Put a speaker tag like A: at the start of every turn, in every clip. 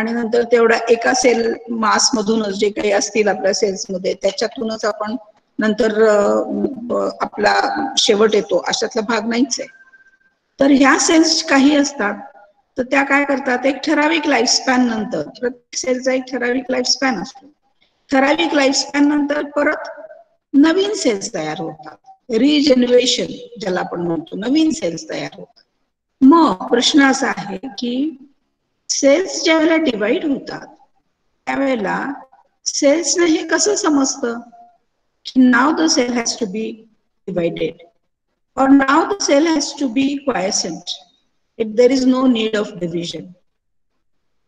A: आणि नंतर तेवढा एका सेल मास मधूनच जे काही असतील आपल्या सेल्समध्ये त्याच्यातूनच आपण नंतर आपला शेवट येतो, अशातला भाग नाहीच आहे. तर ह्या सेल्स काही असतात तर त्या काय करतात, एक ठराविक लाईफ स्पॅन नंतर, प्रत्येक सेलचा एक ठराविक लाईफ स्पॅन असतो, ठराविक लाईफ स्पॅन नंतर परत नवीन सेल्स तयार होतात, रिजनरेशन ज्याला आपण म्हणतो, नवीन सेल्स तयार होतात. मग प्रश्न असा आहे की सेल्स ज्या वेळेला डिवाइड होतात त्यावेळेला सेल्सना हे कसं समजतं की now the cell has to be divided or now the cell has to be quiescent if there is no need of division.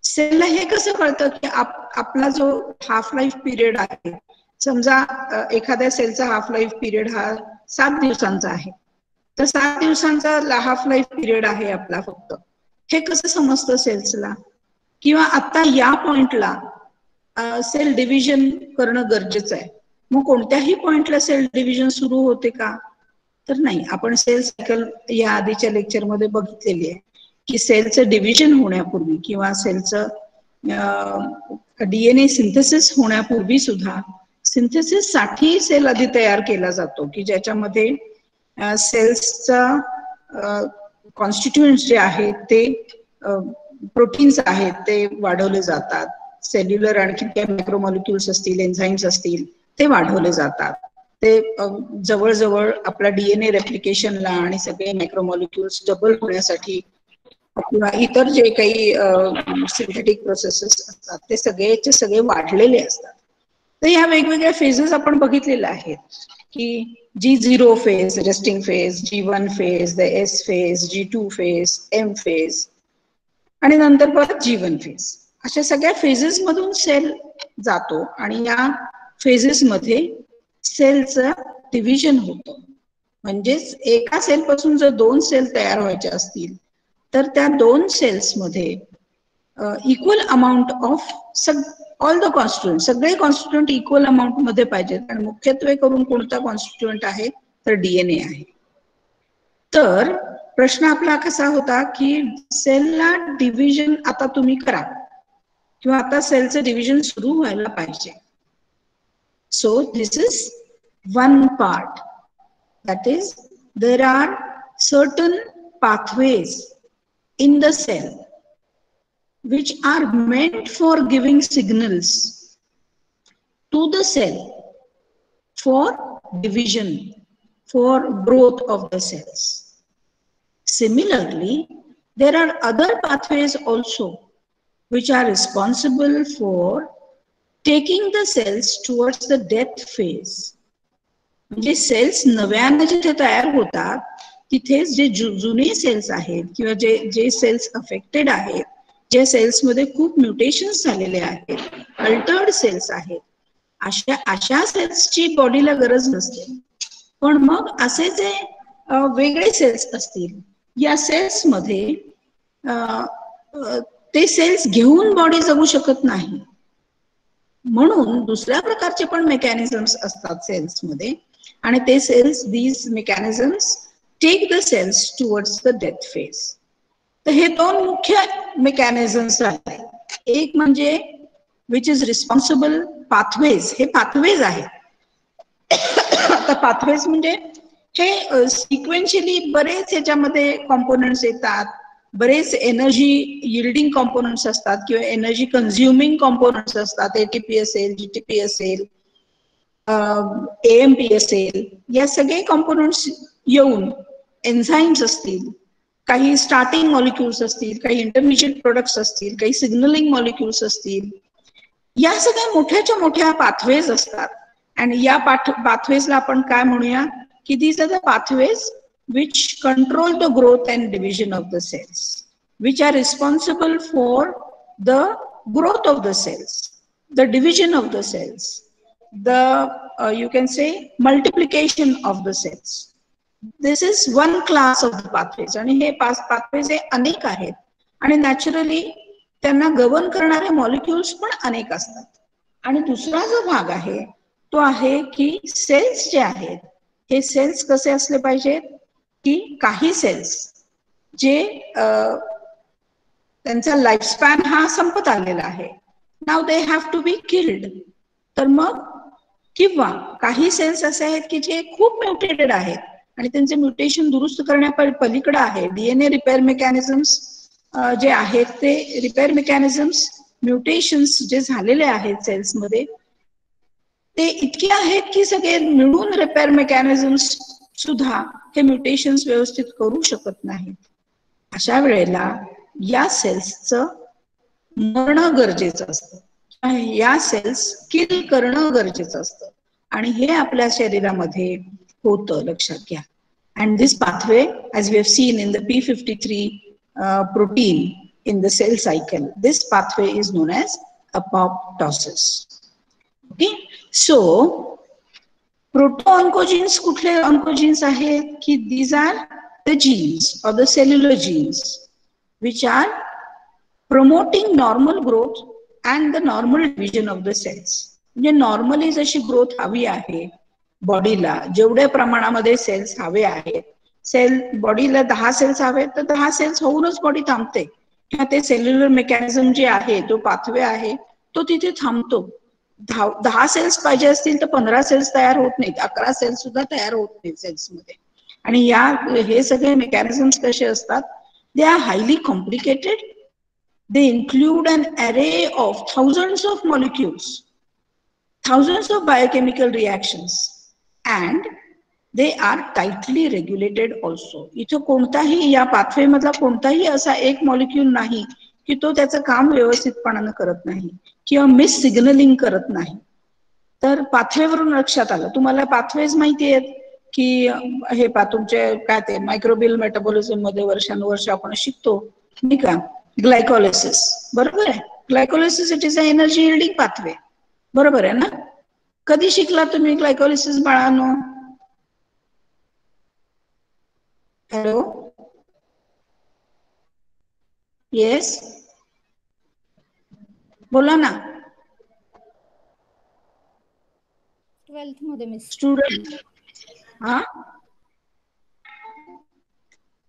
A: सेलला हे कसं कळतं की आपला जो हाफ लाईफ पिरियड आहे, समजा एखाद्या सेलचा हाफ लाईफ पिरियड हा 7 दिवसांचा आहे, तर 7 दिवसांचा हाफ लाईफ पिरियड आहे आपला फक्त, हे कसं समजतं सेल्सला? किंवा आता या पॉइंटला सेल डिव्हिजन करणं गरजेचं आहे, मग कोणत्याही पॉइंटला सेल डिव्हिजन सुरू होते का? तर नाही. आपण सेल सायकल या आधीच्या लेक्चरमध्ये बघितलेली आहे की सेलचं डिव्हिजन होण्यापूर्वी किंवा सेलचं डीएनए सिंथेसिस होण्यापूर्वी सुद्धा सिंथेसिस साठी सेल आधी तयार केला जातो की ज्याच्यामध्ये सेल्सचा कॉन्स्टिट्युएंट्स जे आहेत ते प्रोटीन्स आहेत ते वाढवले जातात, सेल्युलर आणखी काही मॅक्रोमॉलिक्युल्स असतील, एन्झाईम्स असतील ते वाढवले जातात, ते जवळजवळ आपला डीएनए रेप्लिकेशनला आणि सगळे मॅक्रोमॉलिक्युल्स डबल होण्यासाठी किंवा इतर जे काही सिंथेटिक प्रोसेसेस असतात ते सगळेचे सगळे वाढलेले असतात. तर ह्या वेगवेगळ्या फेजेस आपण बघितलेल्या आहेत की G0 phase, resting phase, G1 phase, the S phase, G2 phase, M phase आणि नंतर परत G1 फेज, अशा सगळ्या फेजेस मधून सेल जातो आणि या फेजेस मध्ये सेलचं डिव्हिजन होतं. म्हणजेच एका सेल पासून जर 2 सेल तयार व्हायचे असतील तर त्या 2 सेल्स मध्ये equal amount of all the constituent, सगळे कॉन्स्टिट्युएंट इक्वल अमाऊंट मध्ये पाहिजेत आणि मुख्यत्वे करून कोणता कॉन्स्टिट्युएंट आहे तर डीएनए आहे. तर प्रश्न आपला कसा होता की सेलला डिव्हिजन आता तुम्ही करा किंवा आता सेलचं डिव्हिजन सुरू व्हायला पाहिजे. So this is one part, that is there are certain pathways in the cell which are meant for giving signals to the cell for division, for growth of the cells. Similarly, there are other pathways also which are responsible for taking the cells towards the death phase. म्हणजे sales नव्याने जिथे तयार होतात तिथेच जे जुने sales आहेत किंवा जे sales affected आहेत, जे सेल्स मध्ये खूप म्युटेशन्स झालेले आहेत, अल्टर्ड सेल्स आहेत, अशा सेल्सची बॉडीला गरज नसते. पण मग असे जे वेगळे सेल्स असतील या सेल्स मध्ये ते सेल्स घेऊन बॉडी जगू शकत नाही, म्हणून दुसऱ्या प्रकारचे पण मेकॅनिझम्स असतात सेल्स मध्ये आणि ते cells, these mechanisms take the cells towards the death phase. तर हे 2 मुख्य मेकॅनिझम्स आहेत. एक म्हणजे विच इज रिस्पॉन्सिबल पाथवेज, हे पाथवेज आहेत. आता पाथवेज म्हणजे हे सिक्वेन्शियली बरेच याच्यामध्ये कॉम्पोनंट्स येतात, बरेच एनर्जी यिल्डिंग कॉम्पोनंट्स असतात किंवा एनर्जी कन्झ्युमिंग कॉम्पोनंट्स असतात, एटीपी असेल, जीटीपी असेल, एएमपी असेल, या सगळे कॉम्पोनंट्स येऊन एन्झाईम्स असतील, काही स्टार्टिंग मॉलिक्युल्स असतील, काही इंटरमिजिएट प्रोडक्ट्स असतील, काही सिग्नलिंग मॉलिक्युल्स असतील, या सगळ्या मोठ्याच्या मोठ्या पाथवेज असतात. आणि या पाथवेजला आपण काय म्हणूया की these are the pathways which control the growth and division of the cells, which are responsible for the growth of the cells, the division of the cells, the you can say multiplication of the cells. This is one class of the pathways आणि हे pathways हे अनेक आहेत आणि naturally त्यांना govern करणारे molecules पण अनेक असतात. आणि दुसरा जो भाग आहे तो आहे की सेल्स जे आहेत हे सेल्स कसे असले पाहिजेत की काही सेल्स जे त्यांचा लाईफ स्पॅन हा संपत आलेला आहे. Now they have to be killed. तर मग किंवा काही सेल्स असे आहेत की जे खूप म्युटेटेड आहेत आणि त्यांचे म्युटेशन दुरुस्त करण्यापलीकडे आहे. डीएनए रिपेअर मेकॅनिझम्स जे आहेत ते रिपेअर मेकॅनिझम्स म्युटेशन्स जे झालेले आहेत सेल्समध्ये ते इतके आहेत की सगळे मिळून रिपेअर मेकॅनिझम्स सुद्धा हे म्युटेशन्स व्यवस्थित करू शकत नाहीत. अशा वेळेला या सेल्सचं मरणं गरजेचं असतं, या सेल्स किल करणं गरजेचं असतं आणि हे आपल्या शरीरामध्ये होतं, लक्षात घ्या. And this pathway, as we have seen in the P53 protein in the cell cycle, this pathway is known as apoptosis. Okay, so proto-oncogenes कुठले oncogenes आहेत की these are the genes or the cellular genes which are promoting normal growth and the normal division of the cells. म्हणजे normally जशी growth हवी आहे बॉडीला, जेवढ्या प्रमाणामध्ये सेल्स हवे आहेत, सेल बॉडीला 10 सेल्स हवे तर 10 सेल्स होऊनच बॉडी थांबते. किंवा ते सेल्युलर मेकॅनिझम जे आहे, जो पाथवे आहे तो तिथे थांबतो. 10 सेल्स पाहिजे असतील तर 15 सेल्स तयार होत नाहीत, 11 सेल्स सुद्धा तयार होत नाहीत सेल्समध्ये. आणि हे सगळे मेकॅनिझम्स कसे असतात, they are highly complicated. They include an array of thousands of molecules, thousands of biochemical reactions, and they are tightly regulated also. इथं कोणताही या पाथवे मधला कोणताही असा एक मॉलिक्यूल नाही की तो त्याचं काम व्यवस्थितपणानं करत नाही किंवा मिस सिग्नलिंग करत नाही. तर पाथवेवरून लक्षात आलं, तुम्हाला पाथवेज माहिती आहेत की हे तुमचे काय ते मायक्रोबियल मेटाबॉलिझम मध्ये वर्षानुवर्ष आपण शिकतो नाही का, ग्लायकोलिसिस. बरोबर आहे, glycolysis it is a energy yielding pathway. बरोबर आहे ना? कधी शिकला तुम्ही ग्लायकोलिसिस बाळांनो? हॅलो, येस, बोला ना.
B: 12th मध्ये मिस.
A: स्टुडंट हा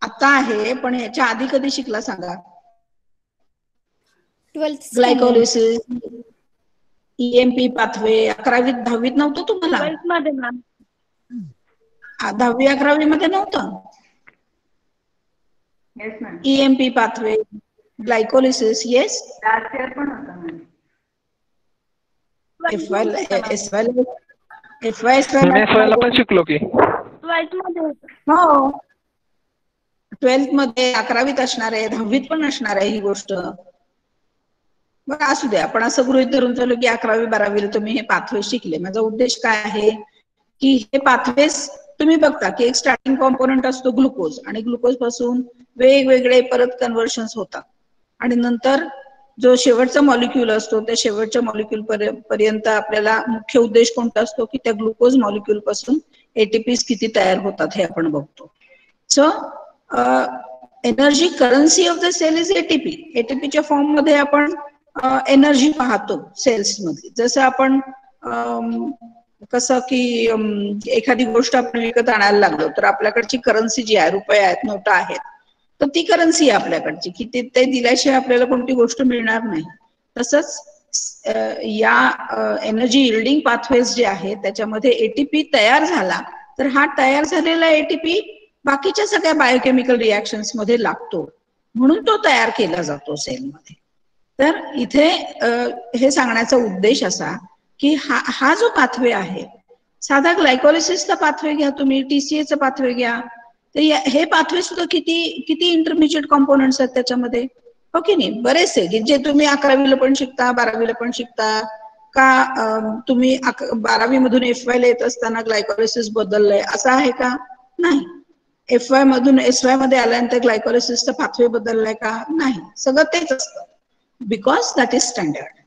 A: आता आहे, पण याच्या आधी कधी शिकला सांगा?
B: 12th
A: ग्लायकोलिसिस, ईएमपी पाथवे 11वी 10वीत नव्हतं तुम्हाला?
B: 12th मध्ये मॅम.
A: 10वी 11वी मध्ये नव्हतं? EMP pathway, glycolysis, yes.
C: पण होतं.
A: एफवाय
C: पण शिकलो की
B: 12th मध्ये होतं.
A: हो, 12th मध्ये 11वीत असणार आहे, 10वीत पण असणार आहे ही गोष्ट. बरं असू द्या, आपण असं गृहीत धरून चालू की 11वी 12वीला तुम्ही हे पाथवे शिकले. माझा उद्देश काय आहे की हे पाथवेज तुम्ही बघता की एक स्टार्टिंग कॉम्पोनंट असतो ग्लुकोज, आणि ग्लुकोज पासून वेगवेगळे परत कन्व्हर्शन्स होतात आणि नंतर जो शेवटचा मॉलिक्यूल असतो त्या शेवटच्या मॉलिक्यूल पर्यंत आपल्याला मुख्य उद्देश कोणता असतो की त्या ग्लुकोज मॉलिक्यूल पासून एटीपीज किती तयार होतात हे आपण बघतो. So energy currency of the cell is ATP. एटीपीच्या फॉर्म मध्ये आपण एनर्जी पाहतो सेल्स मध्ये. जसं आपण कसं की एखादी गोष्ट आपण विकत आणायला लागलो तर आपल्याकडची करन्सी जी आहे, रुपये आहेत, नोटा आहेत, तर ती करन्सी आहे आपल्याकडची की ते दिल्याशिवाय आपल्याला कोणती गोष्ट मिळणार नाही. तसंच या एनर्जी यील्डिंग पाथवेज जे आहेत त्याच्यामध्ये एटीपी तयार झाला तर हा तयार झालेला एटीपी बाकीच्या सगळ्या बायोकेमिकल रिॲक्शन्स मध्ये लागतो, म्हणून तो तयार केला जातो सेलमध्ये. तर इथे हे सांगण्याचा उद्देश असा की हा जो पाथवे आहे, साधा ग्लायकोलिसिसचा पाथवे घ्या तुम्ही, टीसीएचा पाथवे घ्या, तर हे पाथवे सुद्धा किती इंटरमिजिएट कॉम्पोनंट्स आहेत त्याच्यामध्ये, हो की नाही? बरेचसे की जे तुम्ही 11वीला पण शिकता, 12वीला पण शिकता का. तुम्ही 12वी मधून एफवाय ला येत असताना ग्लायकोलिसिस बदललंय असं आहे का? नाही. एफवाय मधून एसवाय मध्ये आल्यानंतर ग्लायकोलिसिसचा पाथवे बदललाय का? नाही. सगळं तेच असतं. Because that is standard,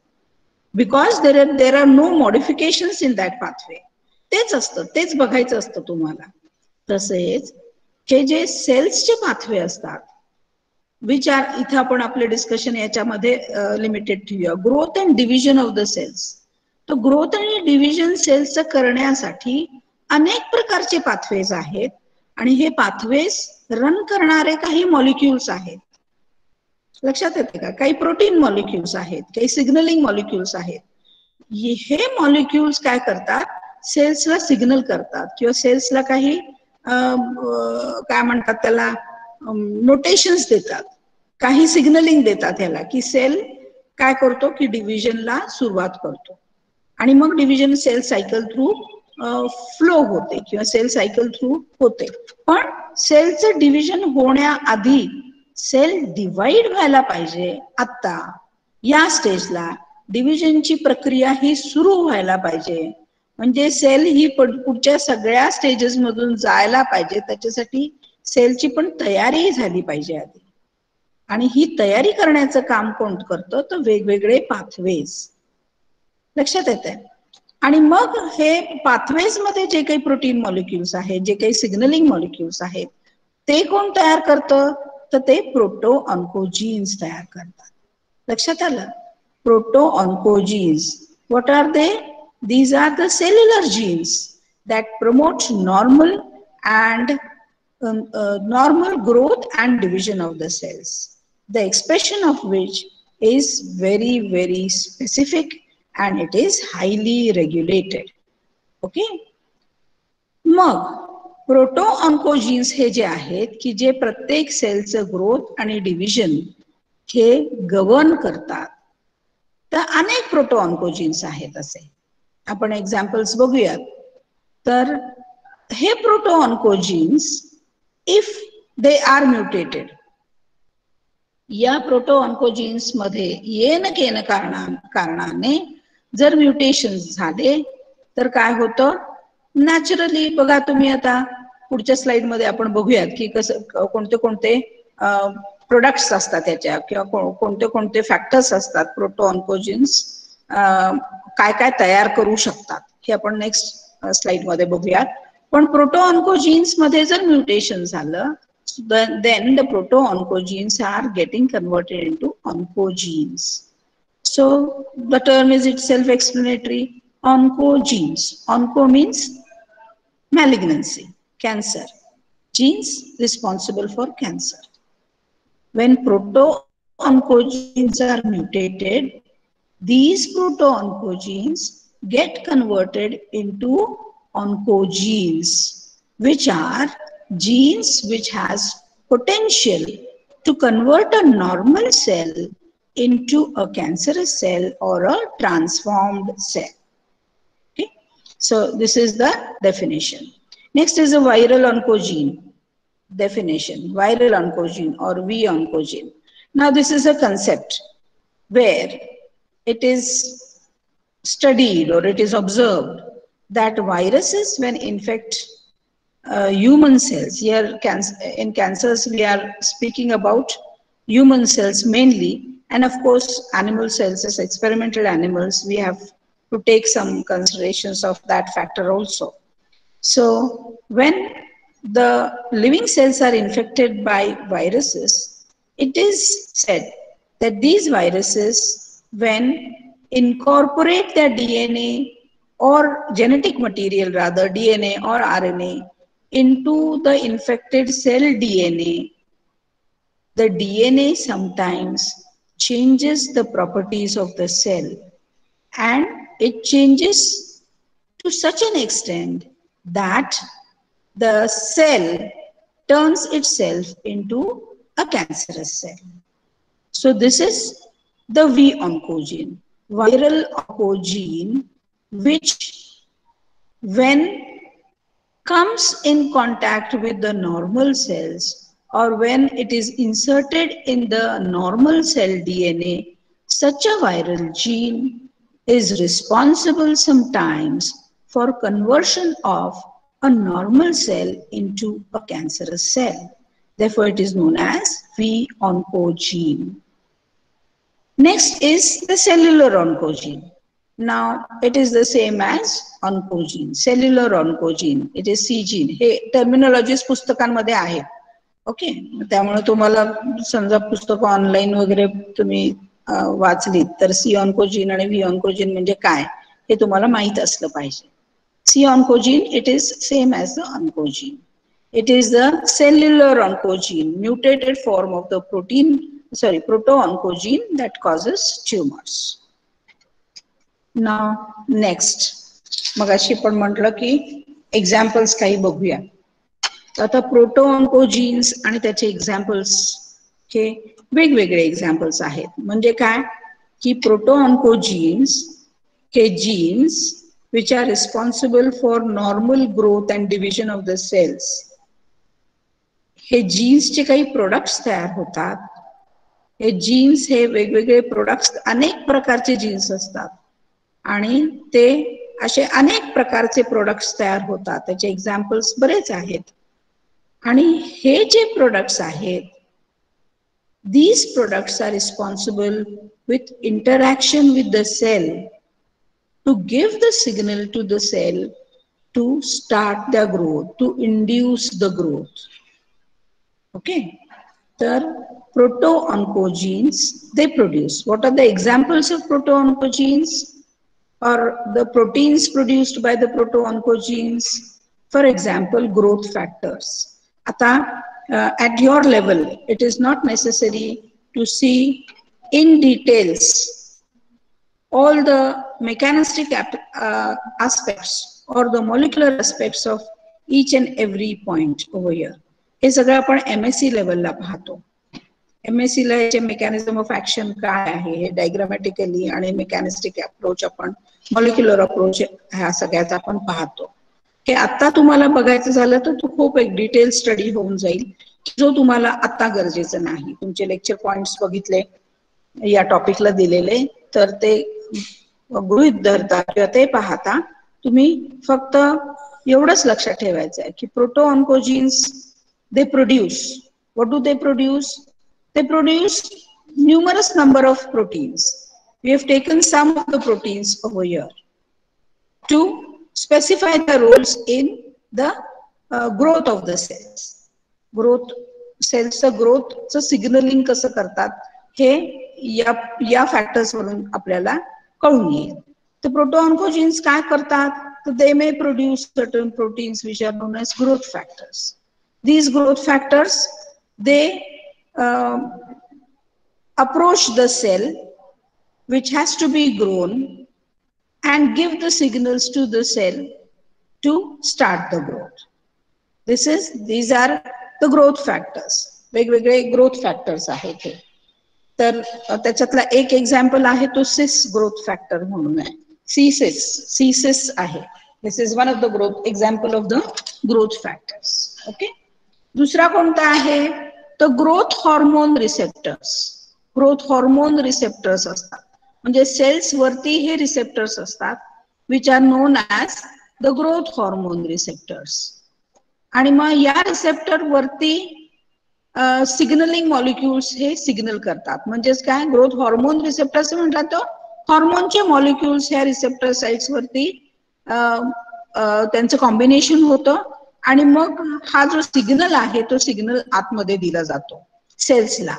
A: because there are no modifications in that pathway. तेच असतं, तेच बघायचं असतं तुम्हाला. तसेच हे जे सेल्सचे पाथवे असतात, विच आर, इथं आपण आपले डिस्कशन याच्यामध्ये लिमिटेड ठेवूया. Growth and division of the cells. तर ग्रोथ आणि डिव्हिजन सेल्सचं करण्यासाठी अनेक प्रकारचे पाथवेज आहेत आणि हे पाथवेज रन करणारे काही मॉलिक्युल्स आहेत. लक्षात येते का? काही प्रोटीन मॉलिक्युल्स आहेत, काही सिग्नलिंग मॉलिक्युल्स आहेत. हे मॉलिक्युल्स काय करतात, सेल्सला सिग्नल करतात किंवा सेल्सला काही काय म्हणतात त्याला, नोटेशन्स देतात, काही सिग्नलिंग देतात याला, की सेल काय करतो की डिव्हिजनला सुरुवात करतो आणि मग division cell cycle through flow होते किंवा सेल सायकल थ्रू होते. पण सेलचं डिव्हिजन होण्याआधी सेल डिवाइड व्हायला पाहिजे. आता या स्टेजला डिव्हिजनची प्रक्रिया ही सुरू व्हायला पाहिजे. म्हणजे सेल ही पुढच्या सगळ्या स्टेजेस मधून जायला पाहिजे. त्याच्यासाठी सेलची पण तयारी झाली पाहिजे आधी. आणि ही तयारी करण्याचं काम कोण करतं, तर वेगवेगळे पाथवेज. लक्षात येत आहे? आणि मग हे पाथवेज मध्ये जे काही प्रोटीन मॉलिक्युल्स आहेत, जे काही सिग्नलिंग मॉलिक्युल्स आहेत, ते कोण तयार करतं, तर ते प्रोटो ऑन्कोजीन्स तयार करतात. लक्षात आलं? Proto oncogenes, what are they? These are the cellular genes that promote normal growth and division of the cells, the expression of which is very, very specific and it is highly regulated. Okay? मग proto oncogenes हे जे आहेत की जे प्रत्येक सेलचं growth आणि division हे गवर्न करतात. तर अनेक प्रोटो ऑन्कोजीन्स आहेत असे. आपण एक्झाम्पल्स बघूयात. तर हे proto oncogenes if they are mutated, या प्रोटो ऑन्कोजीन्स मध्ये येन केन कारणाने जर म्युटेशन झाले तर काय होतं, नॅचरली बघा तुम्ही आता पुढच्या स्लाइड मध्ये आपण बघूयात की कसं कोणते कोणते प्रोडक्ट्स असतात त्याच्या किंवा कोणते कोणते फॅक्टर्स असतात प्रोटो ऑन्कोजीन्स काय काय तयार करू शकतात हे आपण नेक्स्ट स्लाइड मध्ये बघूयात. पण प्रोटो ऑन्कोजीन्स मध्ये जर म्युटेशन झालं, then the proto oncogenes are getting converted into oncogenes. So the term is itself explanatory. Oncogenes, onco means malignancy, cancer, genes responsible for cancer. When proto oncogenes are mutated, these proto oncogenes get converted into oncogenes, which are genes which has potential to convert a normal cell into a cancerous cell or a transformed cell. Okay, so this is the definition. Next is a viral oncogene definition, viral oncogene or V oncogene. Now this is a concept where it is studied or it is observed that viruses when infect human cells, here in cancers we are speaking about human cells mainly, and of course animal cells as experimental animals we have to take some considerations of that factor also. So when the living cells are infected by viruses, it is said that these viruses, when incorporate their DNA or genetic material, rather DNA or RNA, into the infected cell DNA, the DNA sometimes changes the properties of the cell, and it changes to such an extent that the cell turns itself into a cancerous cell. So this is the V oncogene, viral oncogene, which when comes in contact with the normal cells or when it is inserted in the normal cell DNA, such a viral gene is responsible sometimes for conversion of a normal cell into a cancerous cell. Therefore, it is known as V oncogene. Next is the cellular oncogene. Now, it is the same as oncogene, cellular oncogene. It is C gene. हे टर्मिनॉलॉजीज पुस्तकांमध्ये आहेत. Okay, त्यामुळे तुम्हाला समजा पुस्तकं online वगैरे तुम्ही वाचलीत तर सी oncogene आणि व्ही ऑन्कोजीन म्हणजे काय हे तुम्हाला माहित असलं पाहिजे. सी oncogene, it is same as the oncogene. It is the cellular oncogene, mutated form of the protein proto-oncogene that causes tumors. Now next, मगाशी पण म्हटलं की एक्झाम्पल्स काही बघूया. आता प्रोटो-ऑन्कोजीन्स आणि त्याचे एक्झाम्पल्स हे वेगवेगळे एक्झाम्पल्स आहेत. म्हणजे काय की प्रोटो-ऑन्कोजीन्स हे genes which are responsible for normal growth and division of the cells. हे जीन्सचे काही प्रोडक्ट्स तयार होतात. हे जीन्स हे वेगवेगळे प्रोडक्ट्स, अनेक प्रकारचे जीन्स असतात आणि ते असे अनेक प्रकारचे प्रोडक्ट्स तयार होतात. त्याचे एक्झाम्पल्स बरेच आहेत. आणि हे जे प्रोडक्ट्स आहेत, these products are responsible with interaction with the cell to give the signal to the cell to start the growth, to induce the growth. Okay, तर proto-oncogenes they produce. What are the examples of proto-oncogenes or the proteins produced by the proto-oncogenes? For example, growth factors. आता at your level, it is not necessary to see in details all the mechanistic aspects or the molecular aspects of each and every point over here. हे सगळं आपण MSc लेवलला पाहतो. MSc ला याचे mechanism of action काय आहे हे diagrammatically आणि मेकॅनिस्टिक approach, आपण molecular approach ह्या सगळ्याचा आपण पाहतो. हे आता तुम्हाला बघायचं झालं तर तो खूप एक डिटेल स्टडी होऊन जाईल, जो तुम्हाला आता गरजेचं नाही. तुमचे लेक्चर पॉइंट्स बघितले या टॉपिकला दिलेले, तर ते गृहीत धरता किंवा ते पाहता तुम्ही फक्त एवढंच लक्षात ठेवायचं आहे की proto-oncogenes they produce. What do they produce? They produce numerous number of proteins. We have taken some of the proteins over here to specify the roles in the growth of the cells. Growth cells growth चं signaling कसं करतात हे या factors वरून आपल्याला कळून येईल. तर proto-oncogenes काय करतात, तर they may produce certain proteins which are known as growth factors. These growth factors, they approach the cell which has to be grown and give the signals to the cell to start the growth. These are the growth factors. वेगवेगळे growth factors आहेत हे. तर त्याच्यातला एक example आहे तो सिस growth factor म्हणून आहे. C sis आहे. This is one of the growth example of the growth factors. Okay, दुसरा कोणता आहे तर growth hormone receptors. Growth hormone receptors असतात, म्हणजे सेल्स वरती हे रिसेप्टर्स असतात which are known as the growth hormone receptors. आणि मग या रिसेप्टर वरती सिग्नलिंग मॉलिक्युल्स हे सिग्नल करतात. म्हणजेच काय, ग्रोथ हॉर्मोन रिसेप्टर्स म्हटलं तर हॉर्मोनचे मॉलिक्युल्स ह्या रिसेप्टर साइट्स वरती त्यांचं कॉम्बिनेशन होतं आणि मग हा जो सिग्नल आहे तो सिग्नल आतमध्ये दिला जातो सेल्सला.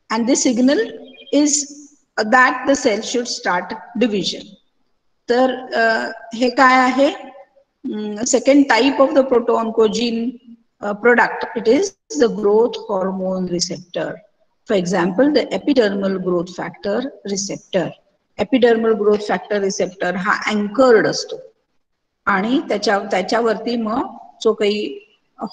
A: And this signal is that the cell should start division. तर हे काय आहे, second type of the proto-oncogene product. It is the growth hormone receptor. For example, the epidermal growth factor receptor. Epidermal growth factor receptor हा anchored असतो आणि त्याच्यावरती मग जो काही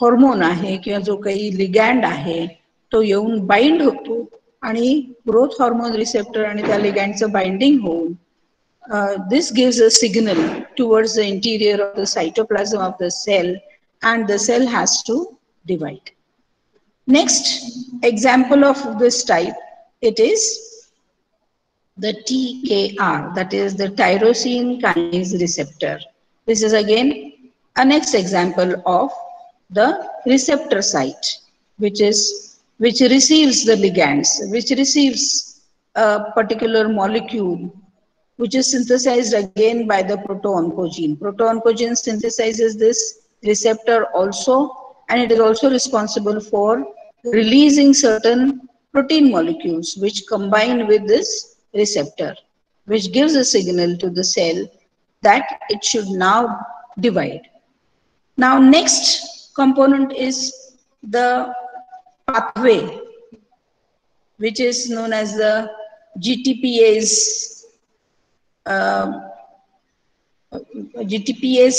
A: हॉर्मोन आहे किंवा जो काही लिगॅन्ड आहे तो येऊन बाइंड होतो आणि ग्रोथ हॉर्मोन रिसेप्टर आणि त्या लिगॅन्डचं बाइंडिंग होऊन this gives a signal towards the interior of the cytoplasm of the cell and the cell has to divide. Next example of this type, it is the TKR, that is the tyrosine kinase receptor. This is again a next example of the receptor site which receives the ligands, which receives a particular molecule which is synthesized again by the proto-oncogene. Proto-oncogene synthesizes this receptor also, and it is also responsible for releasing certain protein molecules which combine with this receptor, which gives a signal to the cell that it should now divide. Now next component is the pathway which is known as the GTPase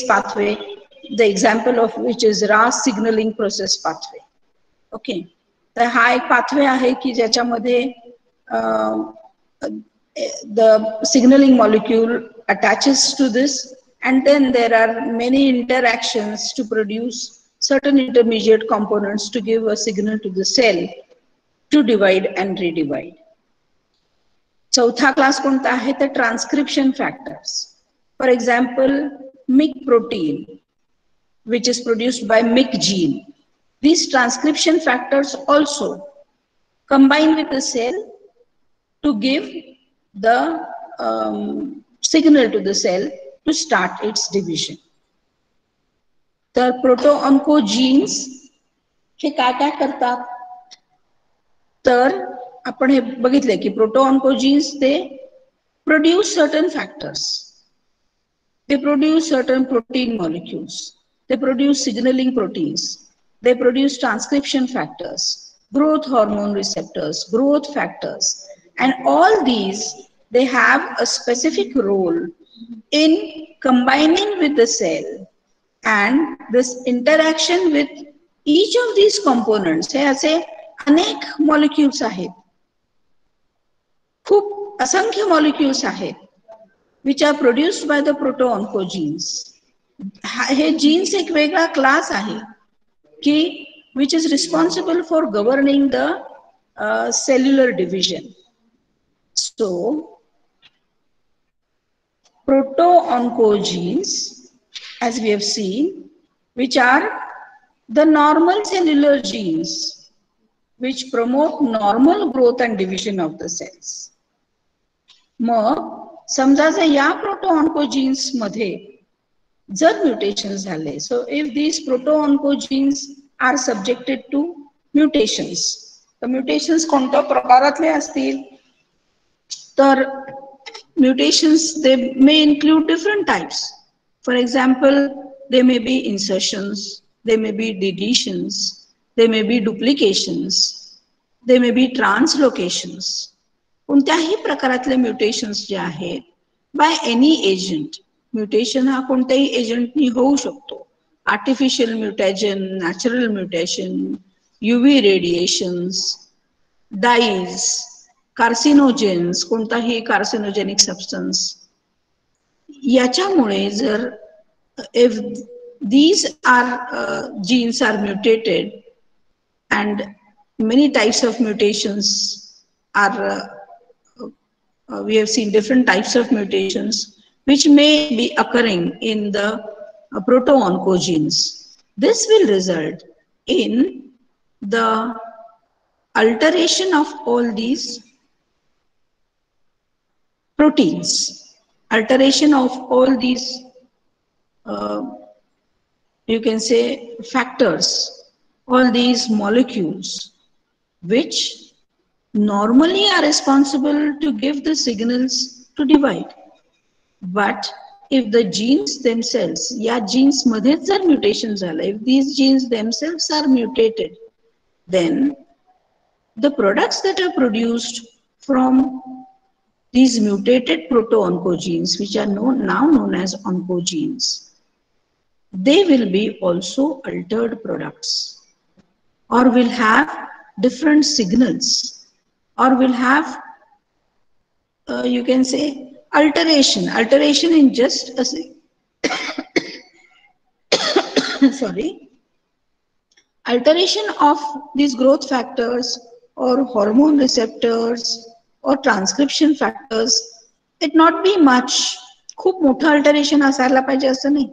A: pathway, the example of which is RAS signaling process pathway. Okay, तर हा एक pathway आहे की ज्याच्यामध्ये the signaling molecule attaches to this, and then there are many interactions to produce certain intermediate components to give a signal to the cell to divide and redivide. चौथा class कोणता आहे तर transcription factors. For example myc protein which is produced by MYC gene. These transcription factors also combine with the cell to give the signal to the cell to start its division. तर प्रोटोऑन्कोजीन्स हे काय काय करतात तर आपण हे बघितले की प्रोटोऑन्कोजीन्स ते produce certain factors, they produce certain protein molecules, they produce signaling proteins, they produce transcription factors, growth hormone receptors, growth factors, and all these they have a specific role in combining with the cell, and this interaction with each of these components हे असे अनेक molecules आहेत, खूप असंख्य molecules आहेत which are produced by the proto-oncogenes. हे genes एक वेगळा class आहे की which is responsible for governing the cellular division. So proto-oncogenes, as we have seen, which are the normal cellular genes which promote normal growth and division of the cells. मग समजा जर या प्रोटोऑन्कोजीन्स मध्ये जर mutation झाले, so if these proto-oncogenes are subjected to mutations, तर mutations कोणत्या प्रकारातले असतील तर mutations they may include different types. For example they may be insertions, they may be deletions, they may be duplications, they may be translocations. कोणत्याही प्रकारातले mutations जे आहेत by any agent, mutation हा कोणत्याही एजंटनी होऊ शकतो, artificial mutation, natural mutation, UV radiations, dies, carcinogens, कोणताही carcinogenic substance, याच्यामुळे जर if these are genes are mutated, and many types of mutations are we have seen different types of mutations which may be occurring in the proto-oncogenes. This will result in the alteration of all these proteins, alteration of all these you can say factors, all these molecules which normally are responsible to give the signals to divide. But if the genes themselves, या genes मध्ये जर mutation झालं, if these genes themselves are mutated, then the products that are produced from these mutated proto-oncogenes, which are now known as oncogenes, they will be also altered products, or will have different signals, or will have you can say alteration in just a sorry, alteration of these growth factors or hormone receptors or transcription factors. It not be much, खूप मोठं alteration असायला पाहिजे असं नाही.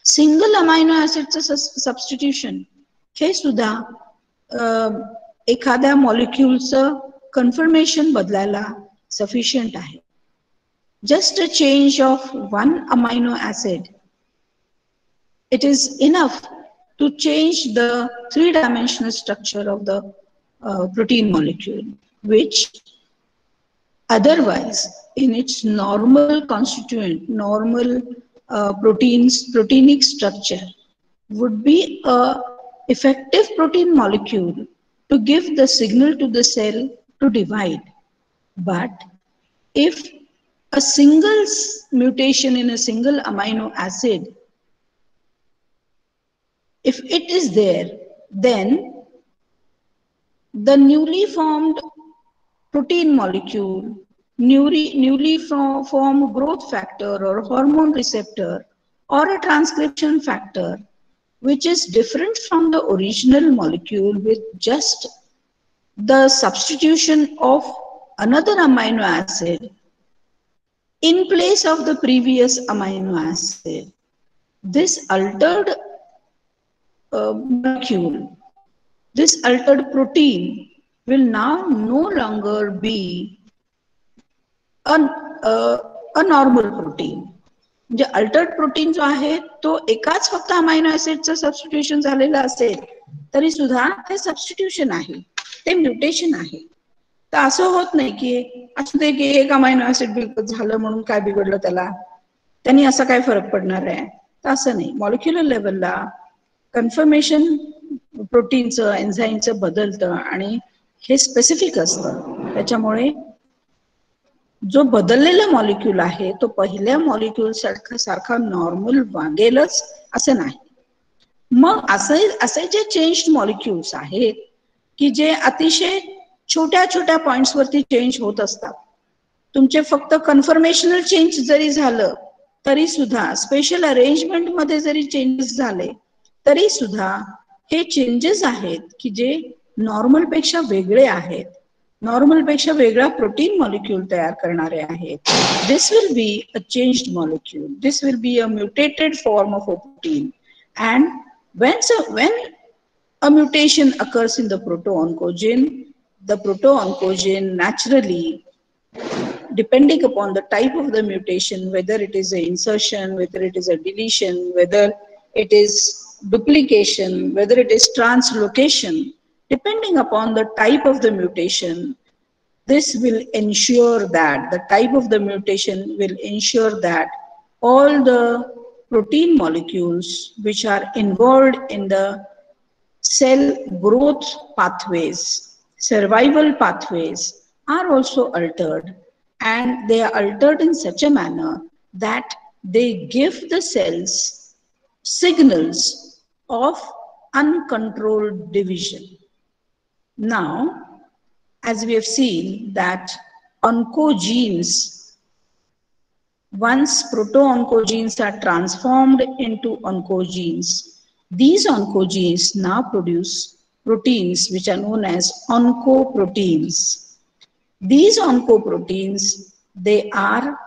A: Single amino ऍसिडचं substitution हे सुद्धा एखाद्या मॉलिक्युलचं conformation बदलायला sufficient आहे. Just a change of one amino acid, it is enough to change the three-dimensional structure of the protein molecule, which otherwise in its normal constituent, normal proteinic structure would be a effective protein molecule to give the signal to the cell to divide. But if a single mutation in a single amino acid, if it is there, then the newly formed protein molecule, newly formed growth factor or hormone receptor or a transcription factor, which is different from the original molecule with just the substitution of another amino acid in place of the previous amino acid. This altered molecule, this altered protein will now no longer be a normal protein. म्हणजे Altered protein जो आहे तो एकाच फक्त amino ऍसिडचं substitution झालेलं असेल तरी सुद्धा ते सबस्टिट्यूशन आहे, ते म्युटेशन आहे. तर असं होत नाही की असं ते की एक अमायनो ऍसिड बिलकुल झालं म्हणून काय बिघडलं त्याला, त्यांनी असा काय फरक पडणार आहे. तर असं नाही, मॉलिक्युलर लेवलला कन्फर्मेशन प्रोटीनचं एन्झाईमचं बदलतं आणि हे स्पेसिफिक असतं. त्याच्यामुळे जो बदललेला मॉलिक्यूल आहे तो पहिल्या मॉलिक्यूल सारखा नॉर्मल वागेलच असं नाही. मग असे जे चेंज्ड मॉलिक्युल्स आहेत की जे अतिशय छोट्या छोट्या पॉइंट्स वरती चेंज होत असतात, तुमचे फक्त कन्फर्मेशनल चेंज जरी झालं तरी सुद्धा, स्पेशल अरेंजमेंट मध्ये जरी चेंजेस झाले तरी सुद्धा हे चेंजेस आहेत की जे नॉर्मल पेक्षा वेगळे आहेत, नॉर्मल पेक्षा वेगळा प्रोटीन मॉलिक्यूल तयार करणारे आहेत. This will be a changed molecule, this will be a mutated form of a protein. And when a mutation occurs in the proto-oncogene, the proto-oncogene naturally, depending upon the type of the mutation, whether it is an insertion, whether it is a deletion, whether it is duplication, whether it is translocation, depending upon the type of the mutation, this will ensure that the type of the mutation will ensure that all the protein molecules which are involved in the cell growth pathways, survival pathways, are also altered, and they are altered in such a manner that they give the cells signals of uncontrolled division. Now, as we have seen that oncogenes, once proto-oncogenes are transformed into oncogenes, these oncogenes now produce proteins which are known as oncoproteins. These oncoproteins, they are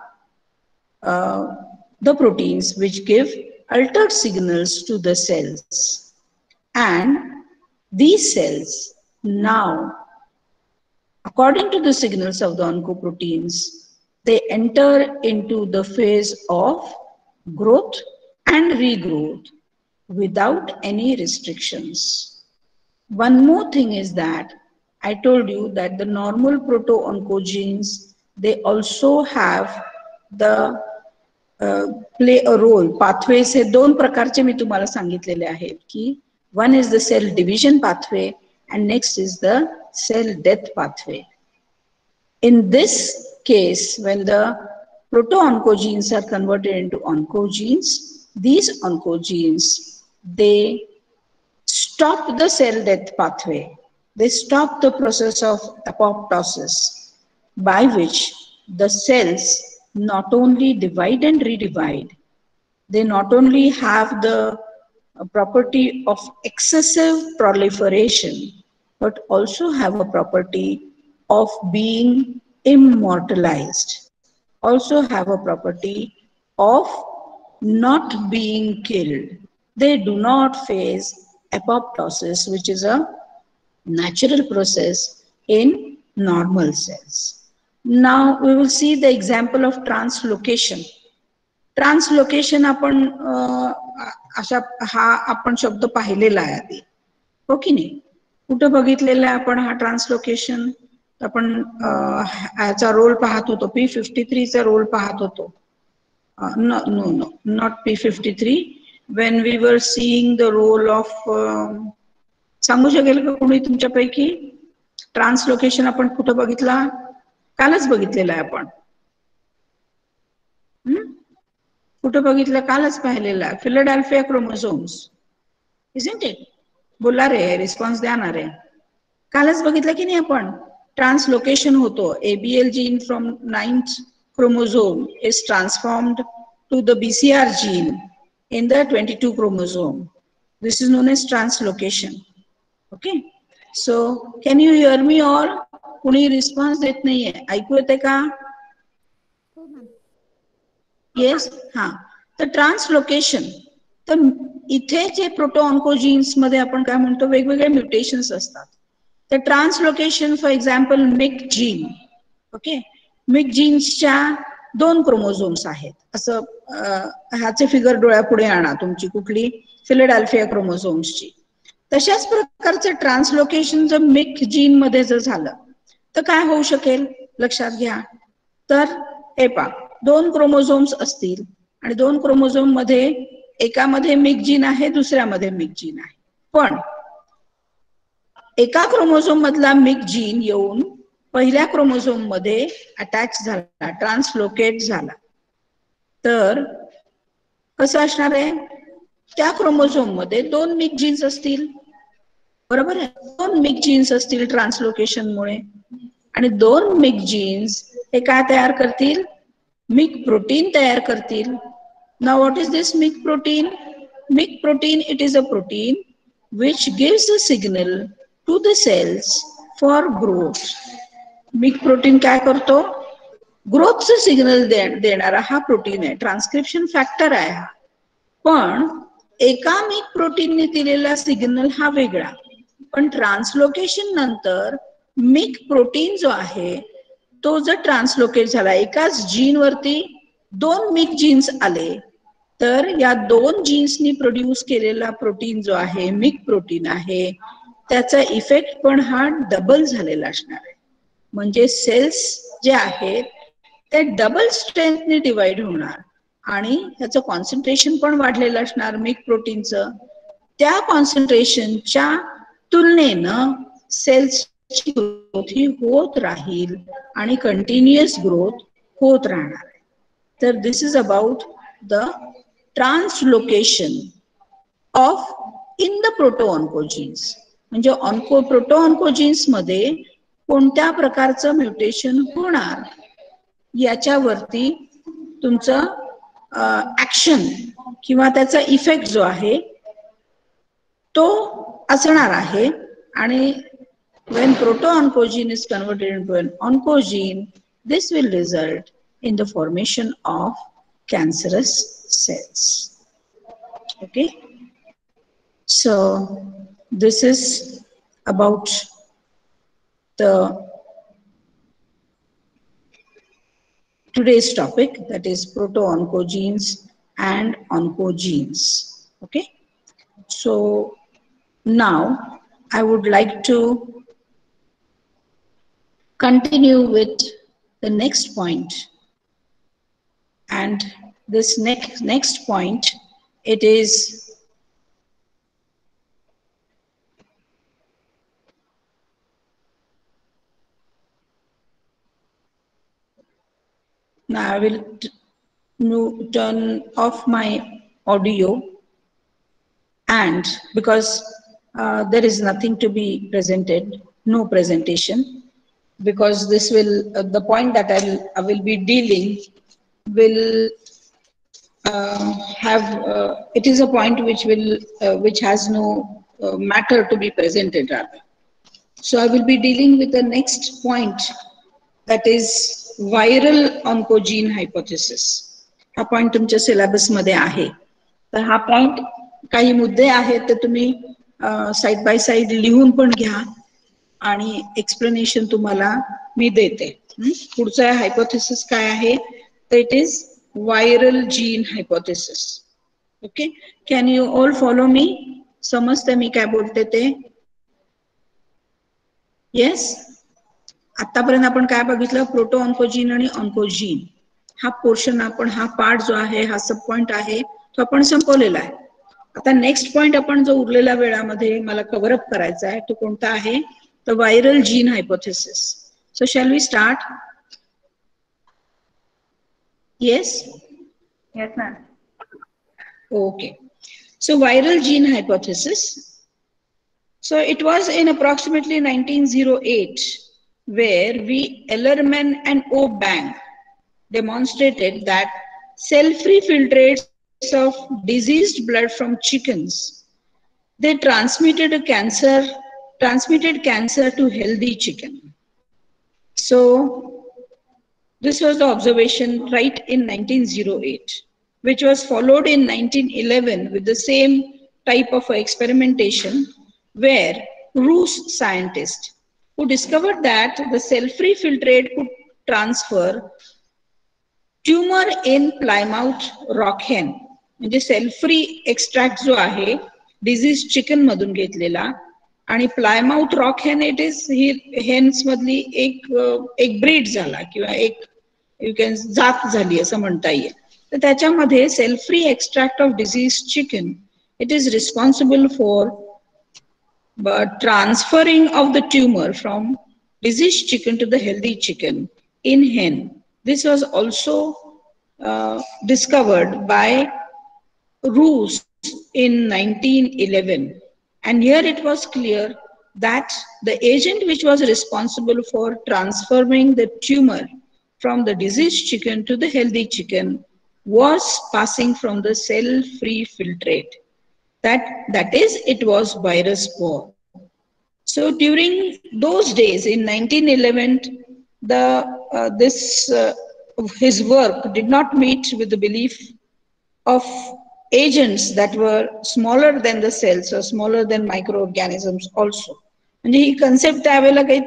A: the proteins which give altered signals to the cells. And these cells now, according to the signals of the oncoproteins, they enter into the phase of growth and regrowth without any restrictions. One more thing is that I told you that the normal proto-oncogenes, they also have the play a role. Pathways हे दोन प्रकारचे मी तुम्हाला सांगितलेले आहेत की one is the cell division pathway and next is the cell death pathway. In this case, when the proto-oncogenes are converted into oncogenes, these oncogenes, they stop the cell death pathway. They stop the process of apoptosis, by which the cells not only divide and redivide, they not only have the property of excessive proliferation, but also have a property of being immortalized, also have a property of not being killed. They do not face apoptosis, which is a natural process in normal cells. Now we will see the example of translocation. Translocation आपण अशा हा आपण शब्द पाहिलेला आहे आधी, हो की नाही? कुठं बघितलेला आहे आपण हा ट्रान्सलोकेशन? आपण याचा रोल पाहत होतो, P53 चा रोल पाहत होतो. No, not P53. When we were seeing the role of सांगू शकेल का कोणी तुमच्यापैकी? ट्रान्सलोकेशन आपण कुठं बघितला? कालच बघितलेलं आहे आपण. कुठं बघितलं? कालच पाहिलेलं आहे. Philadelphia chromosomes, isn't it? बोला रे, रिस्पॉन्स द्या ना रे. कालच बघितलं की नाही आपण? ट्रान्सलोकेशन होतो. ABL gene from 9th chromosome is transformed to the BCR gene in the 22 chromosome. This is known as translocation. Okay. So can you hear me all? कुणी रिस्पॉन्स देत नाहीये. ऐकू येते का? येस. हा. तर ट्रान्सलोकेशन, तर इथे जे प्रोटोऑन्कोजीन्स मध्ये आपण काय म्हणतो, वेगवेगळे म्युटेशन्स असतात. तर translocation for example myc gene. Okay. Myc जीन्सच्या 2 क्रोमोझोम्स आहेत. असं ह्याचे फिगर डोळ्यापुढे आणा तुमची कुठली फिलाडेल्फिया क्रोमोझोम्सची. तशाच प्रकारचं ट्रान्सलोकेशन जर मिक जीन मध्ये जर झालं तर काय होऊ शकेल लक्षात घ्या. तर हे पहा, 2 क्रोमोझोम्स असतील आणि 2 क्रोमोझोम मध्ये एकामध्ये मिक जीन आहे, दुसऱ्यामध्ये मिक जीन आहे. पण एका क्रोमोझोम मधला मिक जीन येऊन पहिल्या क्रोमोझोम मध्ये अटॅच झाला, ट्रान्सलोकेट झाला, तर कसं असणार आहे? त्या क्रोमोझोम मध्ये 2 मिक जीन्स असतील, बरोबर आहे? 2 मिक जीन्स असतील ट्रान्सलोकेशनमुळे, आणि 2 मिक जीन्स हे काय तयार करतील? मिक प्रोटीन तयार करतील. Now what is this myc protein? Myc protein, it is a protein which gives a signal to the cells for growth. Myc protein काय करतो? ग्रोथचं सिग्नल देणारा हा प्रोटीन आहे, ट्रान्सक्रिप्शन फॅक्टर आहे हा. पण एका मिक प्रोटीनने दिलेला सिग्नल हा वेगळा, पण ट्रान्सलोकेशन नंतर मिक प्रोटीन जो आहे तो जर ट्रान्सलोकेट झाला, एकाच जीन वरती 2 मिक जीन्स आले, तर या 2 जीन्सनी प्रोड्यूस केलेला प्रोटीन जो आहे, मिक प्रोटीन आहे, त्याचा इफेक्ट पण हा डबल झालेला असणार आहे. म्हणजे सेल्स जे आहेत ते डबल स्ट्रेंथने डिवाइड होणार आणि त्याचं कॉन्सन्ट्रेशन पण वाढलेलं असणार मिक प्रोटीनचं. त्या कॉन्सन्ट्रेशनच्या तुलनेनं सेल्सची ग्रोथ ही होत राहील आणि कंटिन्युअस ग्रोथ होत राहणार आहे. तर this is about the translocation of in the proto-oncogenes. म्हणजे प्रोटोऑन्कोजीन्स मध्ये कोणत्या प्रकारचं म्युटेशन होणार याच्यावरती तुमचं ऍक्शन किंवा त्याचा इफेक्ट जो आहे तो असणार आहे. आणि when proto-oncogene is converted into an oncogene, this will result in the formation of cancerous cells. Okay, so this is about the today's topic, that is proto-oncogenes and oncogenes. Okay, so now I would like to continue with the next point, and this next point, it is now I will turn off my audio, and because there is nothing to be presented, no presentation, because this will the point that I will be dealing will have it is a point which has no matter to be presented rather. So I will be dealing with the next point, that is viral oncogene hypothesis. हा point तुमच्या syllabus मध्ये आहे. तर हा point काही मुद्दे आहेत ते तुम्ही साइड बाय साइड लिहून पण घ्या आणि एक्सप्लेनेशन तुम्हाला मी देते. पुढचा हायपोथेसिस काय आहे? तर it is viral gene hypothesis. Okay, can you all follow me? समजते मी काय बोलते ते? येस. आतापर्यंत आपण काय बघितलं? प्रोटो ऑन्कोजीन आणि ऑन्कोजीन हा पोर्शन आपण, हा पार्ट जो आहे, हा सब पॉइंट आहे तो आपण संपवलेला आहे. आता नेक्स्ट पॉइंट आपण जो उरलेल्या वेळामध्ये मला कव्हर अप करायचा आहे तो कोणता आहे? The viral gene hypothesis. So shall we start? Yes?
B: Yes ma'am.
A: Okay. So viral gene hypothesis. So it was in approximately 1908 where V. Ellerman and O. Bang demonstrated that cell-free filtrates of diseased blood from chickens, they transmitted cancer to healthy chicken. So this was the observation right in 1908, which was followed in 1911 with the same type of experimentation where Rus scientists who discovered that the cell-free filtrate could transfer tumor in Plymouth Rock hen, म्हणजे cell free extract जो आहे disease chicken मधून घेतलेला, आणि Plymouth rock हेन it is he hence मधली एक breed झाला किंवा एक यू कॅन जात झाली असं म्हणता येईल. तर त्याच्यामध्ये cell free extract of disease chicken it is responsible for transferring of the tumor from diseased chicken to the healthy chicken in hen. This was also discovered by Rus in 1911, and here it was clear that the agent which was responsible for transferring the tumor from the diseased chicken to the healthy chicken was passing from the cell-free filtrate. That is, it was virus spore. So during those days in 1911, his work did not meet with the belief of agents that were smaller than the cells or smaller than microorganisms also. म्हणजे ही concept त्यावेळेला काही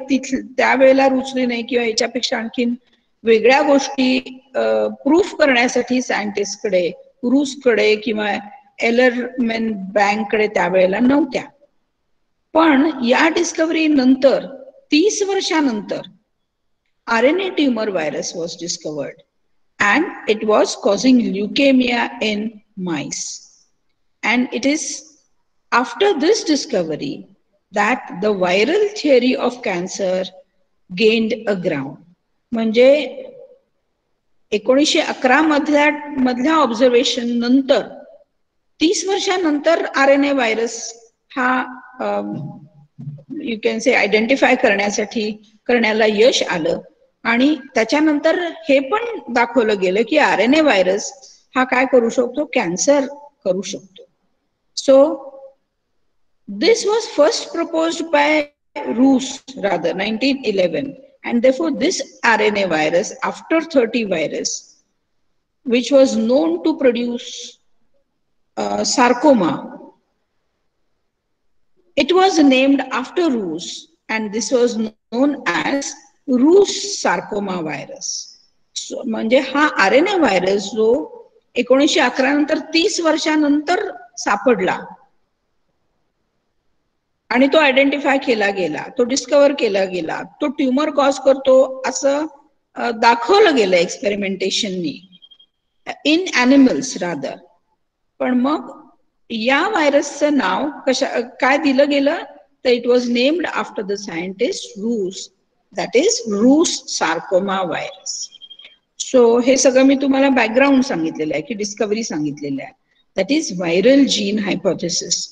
A: त्यावेळेला रुचली नाही किंवा याच्यापेक्षा आणखीन वेगळ्या गोष्टी प्रूफ करण्यासाठी सायंटिस्टकडे, रूसकडे किंवा एलरमॅन बँककडे त्यावेळेला नव्हत्या. पण या डिस्कव्हरी नंतर 30 वर्षानंतर RNA tumor virus was discovered and it was causing leukemia in mice. And it is after this discovery that the viral theory of cancer gained a ground. म्हणजे 1911 मधल्या ऑब्झर्वेशन नंतर 30 वर्षानंतर RNA व्हायरस हा you can say identify करण्याला यश आलं, आणि त्याच्यानंतर हे पण दाखवलं गेलं की RNA व्हायरस हा काय करू शकतो? कॅन्सर करू शकतो. So this was first proposed by रूस rather 1911, and therefore this RNA virus after 30 virus which was known to produce sarcoma, it was named after Rus and this was known as Rus sarcoma virus. So, म्हणजे हा RNA virus जो 1911 नंतर 30 वर्षानंतर सापडला आणि तो identify केला गेला, तो डिस्कवर केला गेला, तो ट्युमर कॉज करतो असं दाखवलं गेलं एक्सपेरिमेंटेशननी इन ॲनिमल्स रादर. पण मग या व्हायरसचं नाव काय दिलं गेलं? तर it was named after the scientist रूस, दॅट इज रूस सार्कोमा व्हायरस. सो हे सगळं मी तुम्हाला बॅकग्राऊंड सांगितलेलं आहे की डिस्कव्हरी सांगितलेलं आहे. That is viral gene hypothesis.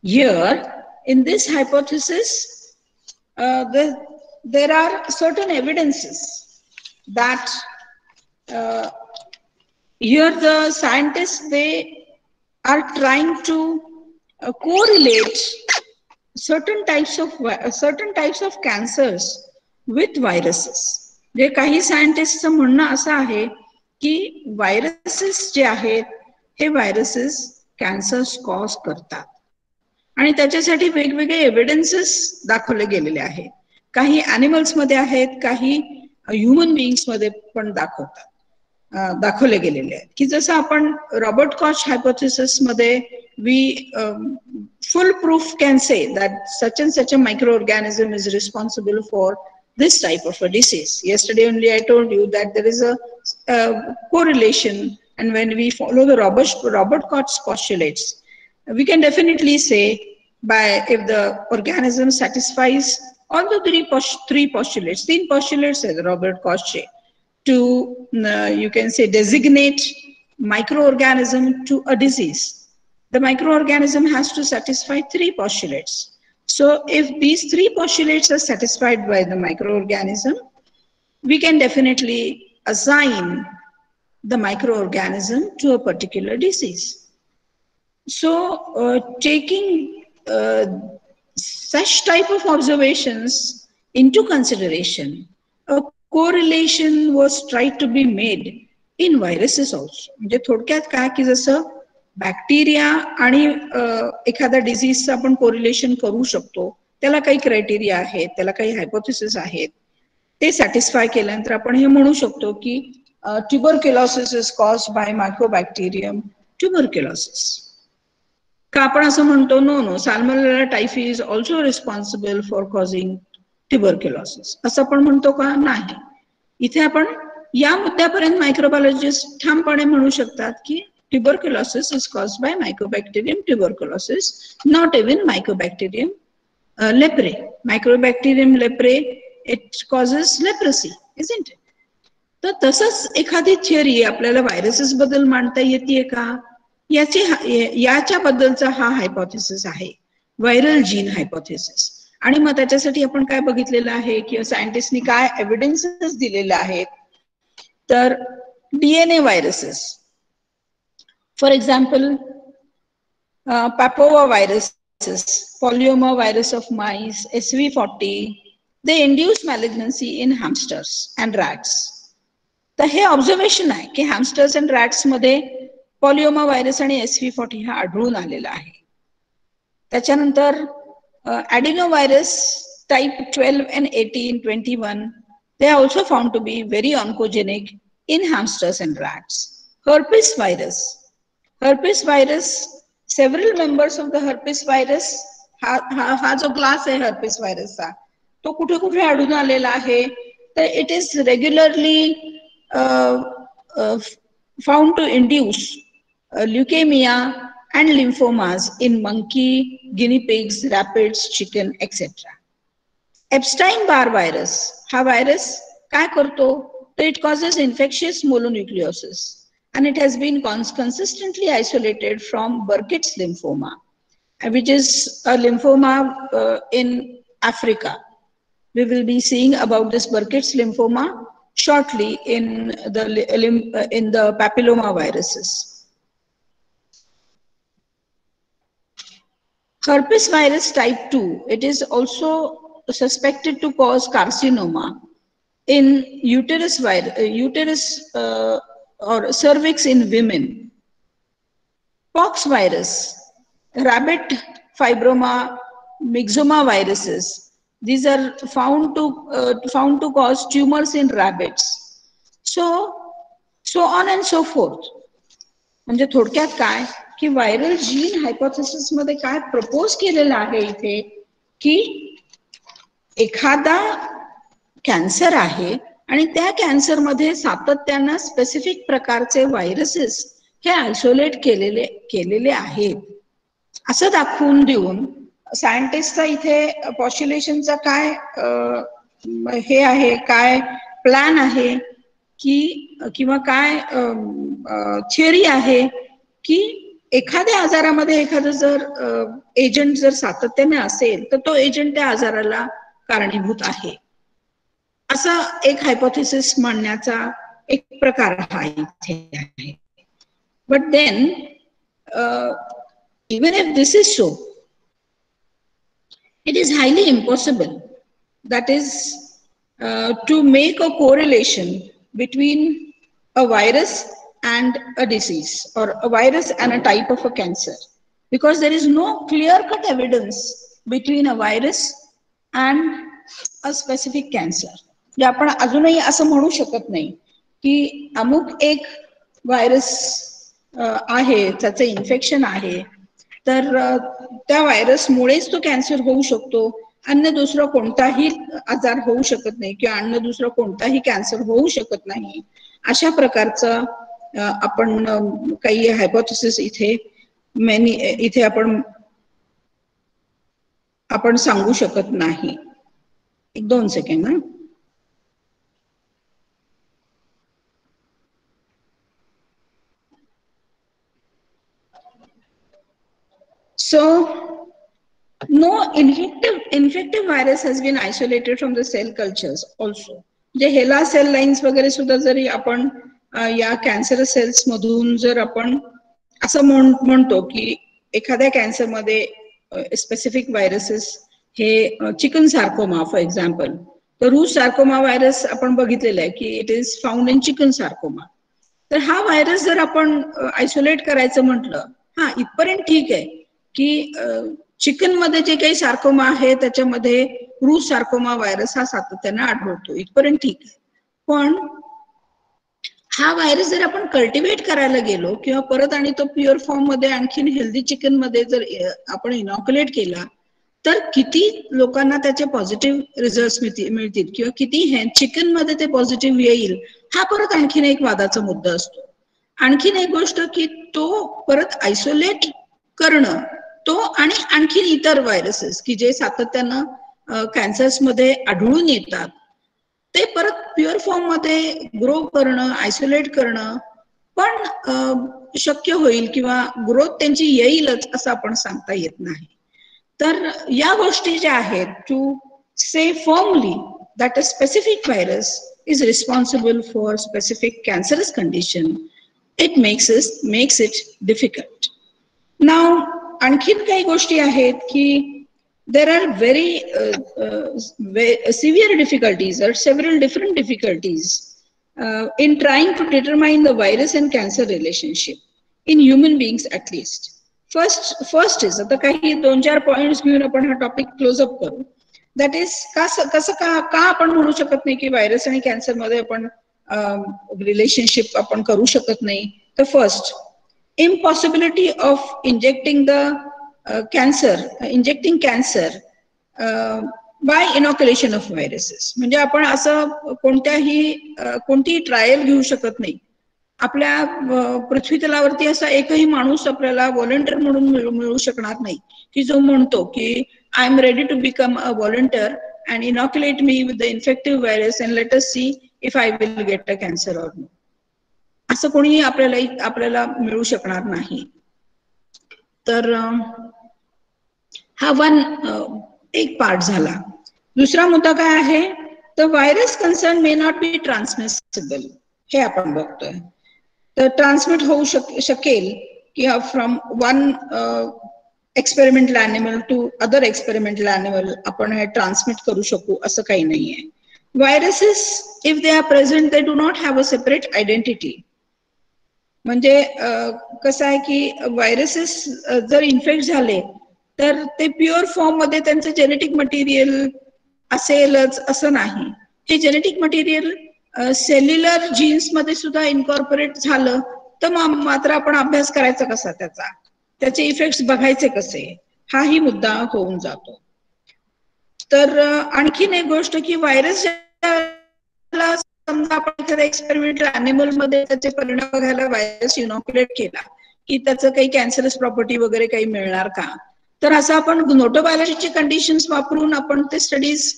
A: Here in this hypothesis there are certain evidences that here the scientists they are trying to correlate certain types of cancers with viruses. जे काही सायंटिस्टचं म्हणणं असं आहे की व्हायरसेस जे आहेत हे व्हायरसेस कॅन्सर्स कॉज करतात, आणि त्याच्यासाठी वेगवेगळे एव्हिडन्सेस दाखवले गेलेले आहेत. काही ॲनिमल्स मध्ये आहेत, काही ह्युमन बिईंग्स मध्ये पण दाखवले गेलेले आहेत. की जसं आपण रॉबर्ट कॉच हायपोथेसिस मध्ये we full proof can say that such and such a micro organism is responsible for this type of a disease. Yesterday only I told you that there is a correlation, and when we follow the Robert Koch's postulates, we can definitely say by if the organism satisfies all the three postulates, three postulates said Robert Koch, to you can say designate microorganism to a disease. The microorganism has to satisfy three postulates. So if these three postulates are satisfied by the microorganism, we can definitely assign the microorganism to a particular disease. So taking such type of observations into consideration, a correlation was tried to be made in viruses also. म्हणजे थोडक्यात काय की जसं bacteria आणि एखाद्या डिझीजचं आपण correlation करू शकतो, त्याला काही क्रायटेरिया आहेत, त्याला काही हायपोथेसिस आहेत, ते सॅटिस्फाय केल्यानंतर आपण हे म्हणू शकतो की tuberculosis is caused by Mycobacterium tuberculosis. का आपण असं म्हणतो no Salmonella typhi is also responsible for causing tuberculosis, असं आपण म्हणतो का? नाही. इथे आपण या मुद्द्यापर्यंत मायक्रोबायोलॉजिस्ट ठामपणे म्हणू शकतात की tuberculosis is caused by Mycobacterium tuberculosis, not even Mycobacterium leprae. Mycobacterium leprae it causes leprosy, isn't it? तर तसंच एखादी थिअरी आपल्याला व्हायरसेस बद्दल मांडता येते का? याच्या बद्दलचा हा हायपोथेसिस आहे, व्हायरल जीन हायपोथेसिस. आणि मग त्याच्यासाठी आपण काय बघितलेलं आहे की सायंटिस्टनी काय एव्हिडन्सेस दिलेले आहेत, तर DNA viruses, for example papova viruses, polyoma virus of mice, SV40, they induce malignancy in hamsters and rats. तर हे ऑब्झर्वेशन आहे की हॅमस्टर्स अँड रॅट्स मध्ये पॉलिओमा व्हायरस आणि SV40 हा आढळून आलेला आहे. त्याच्यानंतर adenovirus type 12 and 18, 21, they are also found to be very oncogenic in hamsters and rats. Herpes virus, several members of the herpes virus, हा जो क्लास आहे herpes virusचा, तो कुठे कुठे आढळून आलेला आहे? तर it is regularly found to induce leukemia and lymphomas in monkey, guinea pigs, rabbits, chicken, etc. Epstein-Barr virus, हा virus काय करतो? तर it causes infectious mononucleosis and it has been consistently isolated from Burkitt's lymphoma, which is a lymphoma in Africa. We will be seeing about this Burkitt's lymphoma shortly in the papilloma viruses. Herpes virus type 2, it is also suspected to cause carcinoma in uterus or cervix in women. Pox virus, rabbit fibroma, myxoma viruses, these are found to cause tumors in rabbits. So on and so forth. म्हणजे थोडक्यात काय की viral gene hypothesis मध्ये काय propose केलेलं आहे इथे की एखादा कॅन्सर आहे आणि त्या कॅन्सर मध्ये सातत्यानं स्पेसिफिक प्रकारचे व्हायरसेस हे आयसोलेट केलेले आहेत असं दाखवून देऊन सायंटिस्टचा इथे पॉप्युलेशनचा काय हे आहे, काय प्लॅन आहे की किंवा काय थिअरी आहे की एखाद्या आजारामध्ये एखादं जर एजंट जर सातत्याने असेल तर तो एजंट त्या आजाराला कारणीभूत आहे, असा एक हायपोथेसिस मांडण्याचा एक प्रकार हा इथे आहे. But then even if this is so, it is highly impossible, that is to make a correlation between a virus and a disease or a virus and a type of a cancer, because there is no clear cut evidence between a virus and a specific cancer. जे आपण अजूनही असं म्हणू शकत नाही की अमुक एक virus आहे, त्याचं इन्फेक्शन आहे, तर त्या व्हायरसमुळेच तो कॅन्सर होऊ शकतो, अन्य दुसरा कोणताही आजार होऊ शकत नाही किंवा अन्य दुसरा कोणताही कॅन्सर होऊ शकत नाही, अशा प्रकारचं आपण काही हायपोथेसिस इथे मेनी इथे आपण सांगू शकत नाही. एक 2 second. So no infective virus has been isolated from the cell cultures also. जे हेला सेल लाईन्स वगैरे सुद्धा जरी आपण या कॅन्सर सेल्स मधून जर आपण असं म्हणतो की एखाद्या कॅन्सर मध्ये स्पेसिफिक व्हायरसेस हे चिकन सार्कोमा फॉर एक्झाम्पल, तर रूस सार्कोमा व्हायरस आपण बघितलेला आहे की it is found in chicken sarcoma. तर हा व्हायरस जर आपण आयसोलेट करायचं म्हटलं, हा इथपर्यंत ठीक आहे की चिकन मध्ये जे काही सार्कोमा आहे त्याच्यामध्ये रूस सार्कोमा व्हायरस हा सातत्याने आढळतो, इथपर्यंत ठीक आहे. पण हा व्हायरस जर आपण कल्टिवेट करायला गेलो किंवा परत आणि तो प्युअर फॉर्म मध्ये आणखीन हेल्दी चिकन मध्ये जर आपण इनॉक्युलेट केला तर किती लोकांना त्याचे पॉझिटिव्ह रिझल्ट मिळतील किंवा किती चिकन मध्ये ते पॉझिटिव्ह येईल, हा परत आणखीन एक वादाचा मुद्दा असतो. आणखीन एक गोष्ट की तो परत आयसोलेट करणं, तो आणि आणखीन इतर व्हायरसेस की जे सातत्यानं कॅन्सर्स मध्ये आढळून येतात, ते परत प्युअर फॉर्म मध्ये ग्रो करणं, आयसोलेट करणं पण शक्य होईल किंवा ग्रोथ त्यांची येईलच असं आपण सांगता येत नाही. तर या गोष्टी ज्या आहेत, टू से firmly that a specific virus is responsible for specific cancerous condition, it makes it difficult. Now आणखीन काही गोष्टी आहेत की there are very severe difficulties or several different difficulties in trying to determine the virus and cancer relationship in human beings at least. First is, आता काही 2-4 points घेऊन आपण हा टॉपिक क्लोज अप करू. दॅट इज कसं का आपण म्हणू शकत नाही की व्हायरस आणि कॅन्सर मध्ये आपण रिलेशनशिप आपण करू शकत नाही. तर first, impossibility of injecting cancer by inoculation of viruses. म्हणजे आपण असं कोणतीही ट्रायल घेऊ शकत नाही. आपल्या पृथ्वी तलावरती असा एकही माणूस आपल्याला व्हॉलंटियर म्हणून मिळू शकणार नाही की जो म्हणतो की I am ready to become a volunteer and inoculate me with the infective virus and let us see if I will get a cancer or no. असं कोणी आपल्याला मिळू शकणार नाही. तर हा एक पार्ट झाला. दुसरा मुद्दा काय आहे, तर virus concern may not be transmissible, हे आपण बघतोय. तर ट्रान्समिट होऊ शकेल की from one experimental animal to other experimental animal आपण हे ट्रान्समिट करू शकू असं काही नाहीये. Viruses if they are present they do not have a separate identity. म्हणजे कसं आहे की व्हायरसेस जर इन्फेक्ट झाले तर ते प्युअर फॉर्म मध्ये त्यांचं जेनेटिक मटेरियल असेलच असं नाही. हे जेनेटिक मटेरियल सेल्युलर जीन्स मध्ये सुद्धा इन्कॉर्पोरेट झालं तर मात्र आपण अभ्यास करायचा कसा, त्याचे इफेक्ट्स बघायचे कसे, हाही मुद्दा होऊन जातो. तर आणखीन एक गोष्ट की व्हायरस समजा आपण एखाद्या एक्सपेरिमेंटल ॲनिमल मध्ये त्याचे परिणाम बघायला व्हायरस इनॉक्युलेट केला की त्याचं काही कॅन्सरस प्रॉपर्टी वगैरे काही मिळणार का, तर असं आपण नोटोबायोलॉजीचे कंडिशन्स वापरून आपण ते स्टडीज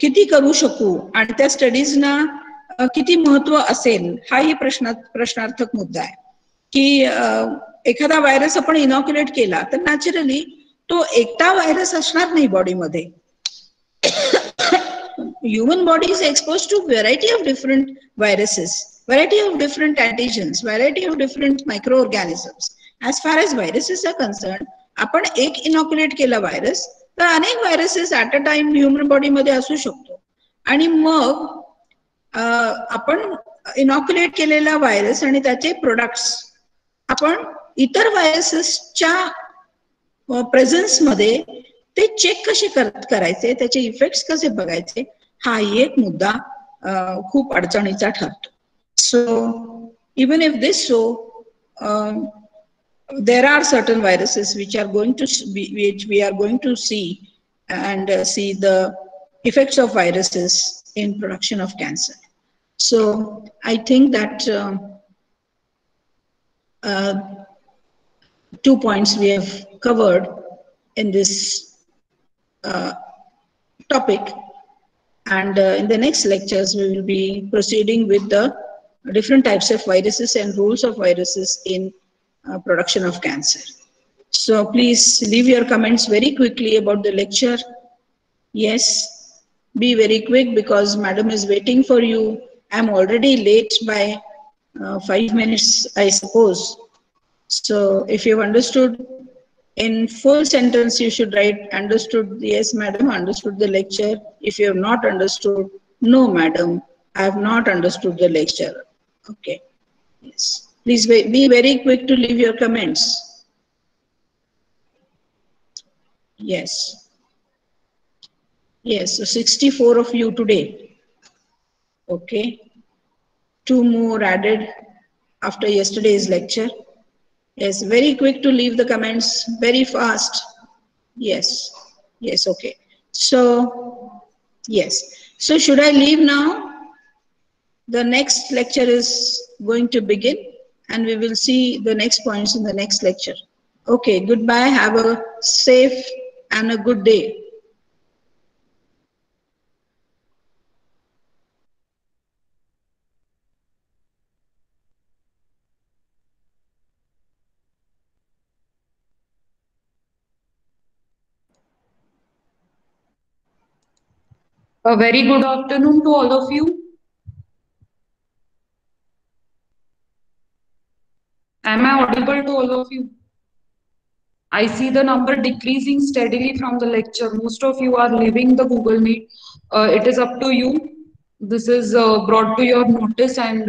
A: किती करू शकू आणि त्या स्टडीजना किती महत्व असेल, हाही प्रश्नार्थक मुद्दा आहे. की एखादा व्हायरस आपण इनॉक्युलेट केला तर नॅचरली तो एकटा व्हायरस असणार नाही बॉडीमध्ये. Human body is exposed to variety of different viruses, variety of different antigens, variety of different microorganisms. As far as viruses are concerned, आपण एक इनॉक्युलेट केला व्हायरस तर अनेक viruses at a time human body मध्ये असू शकतो. आणि मग आपण इनॉक्युलेट केलेला व्हायरस आणि त्याचे प्रोडक्ट्स आपण इतर व्हायरसेसच्या प्रेझेन्स मध्ये ते चेक कसे करायचे, त्याचे इफेक्ट्स कसे बघायचे, हा एक मुद्दा खूप अडचणीचा ठरतो. So even if this so there are certain viruses which we are going to see and see the effects of viruses in production of cancer. So I think that 2 points we have covered in this topic. And in the next lectures, we will be proceeding with the different types of viruses and rules of viruses in production of cancer. So please leave your comments very quickly about the lecture. Yes, be very quick because madam is waiting for you. I'm already late by 5 minutes, I suppose. So if you've understood in full sentence, you should write understood, yes madam, understood the lecture. If you have not understood, no madam, I have not understood the lecture. Okay, yes. Please be very quick to leave your comments. Yes. Yes, so 64 of you today. Okay. 2 more added after yesterday's lecture. Yes, very quick to leave the comments, very fast. Yes, yes, okay. So, yes. So should I leave now? The next lecture is going to begin and we will see the next points in the next lecture. Okay, goodbye. Have a safe and a good day.
C: A very good afternoon to all of you. Am I audible to all of you? I see the number decreasing steadily from the lecture. Most of you are leaving the Google Meet. It is up to you. This is brought to your notice, and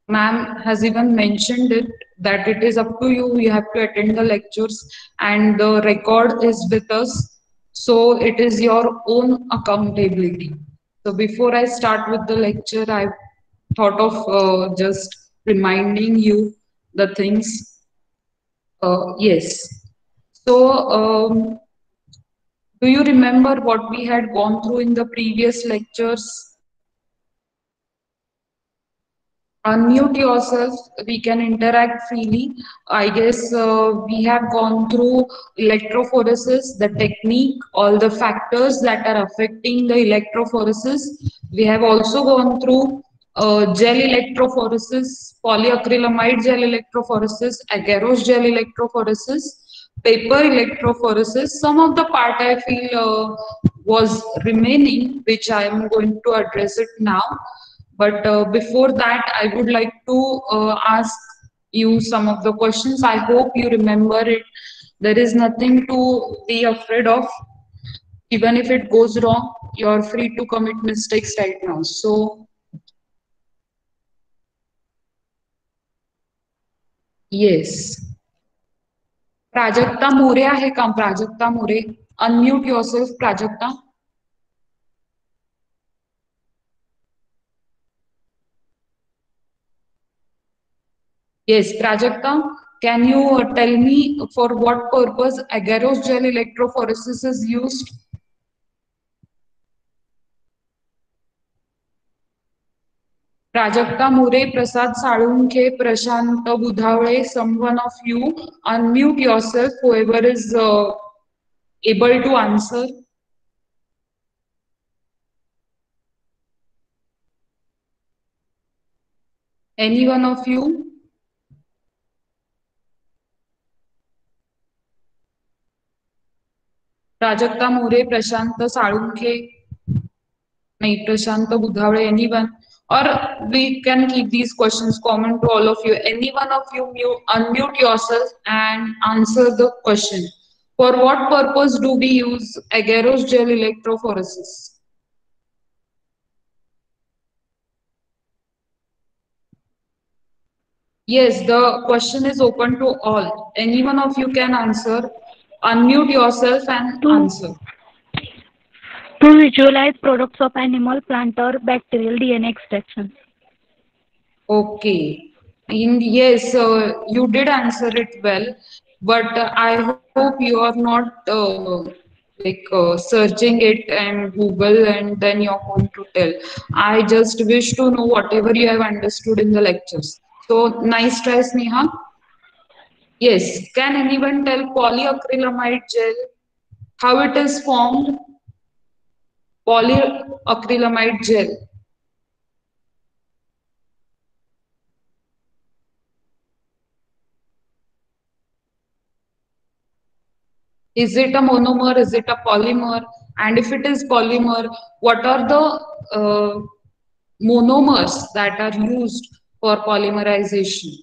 C: ma'am has even mentioned it that it is up to you. You have to attend the lectures, and the record is with us. So it is your own accountability. So before I start with the lecture, I thought of just reminding you the things. Yes. So, do you remember what we had gone through in the previous lectures? Unmute yourself. We can interact freely. I guess we have gone through electrophoresis, the technique, all the factors that are affecting the electrophoresis. We have also gone through gel electrophoresis, polyacrylamide gel electrophoresis, agarose gel electrophoresis, paper electrophoresis. Some of the part I feel was remaining, which I am going to address it now. But before that, I would like to ask you some of the questions. I hope you remember it. There is nothing to be afraid of. Even if it goes wrong, you're free to commit mistakes right now. So, yes. Prajakta More आहे का? Prajakta More. Unmute yourself, Prajakta. Yes, Prajakta, can you tell me for what purpose agarose gel electrophoresis is used? Prajakta Mure, Prasad Salunke, Prashant Budhavle, someone of you, unmute yourself, whoever is able to answer. Any one of you? Prajakta Mure, Prashant Salunke, Prashant Budhavle, anyone? Or we can keep these questions common to all of you. Any one of you unmute yourself and answer the question. For what purpose do we use agarose gel electrophoresis? Yes, the question is open to all. Any one of you can answer. Unmute yourself and answer.
B: To visualize products of animal, plant, or bacterial DNA extraction.
C: Okay. Yes, you did answer it well, but I hope you are not searching it and Google and then you're going to tell. I just wish to know whatever you have understood in the lectures. So nice try, Sneha. Yes. Can anyone tell polyacrylamide gel how it is formed? Polyacrylamide gel. Is it a monomer? Is it a polymer? And if it is polymer, what are the monomers that are used for polymerization?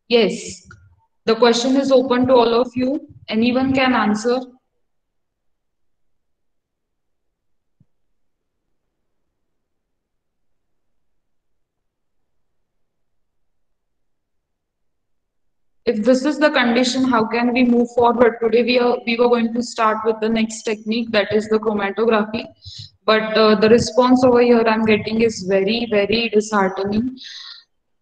C: Yes, the question is open to all of you. Anyone can answer. If this is the condition, how can we move forward? Today we were going to start with the next technique, that is the chromatography. But the response over here I'm getting is very, very disheartening.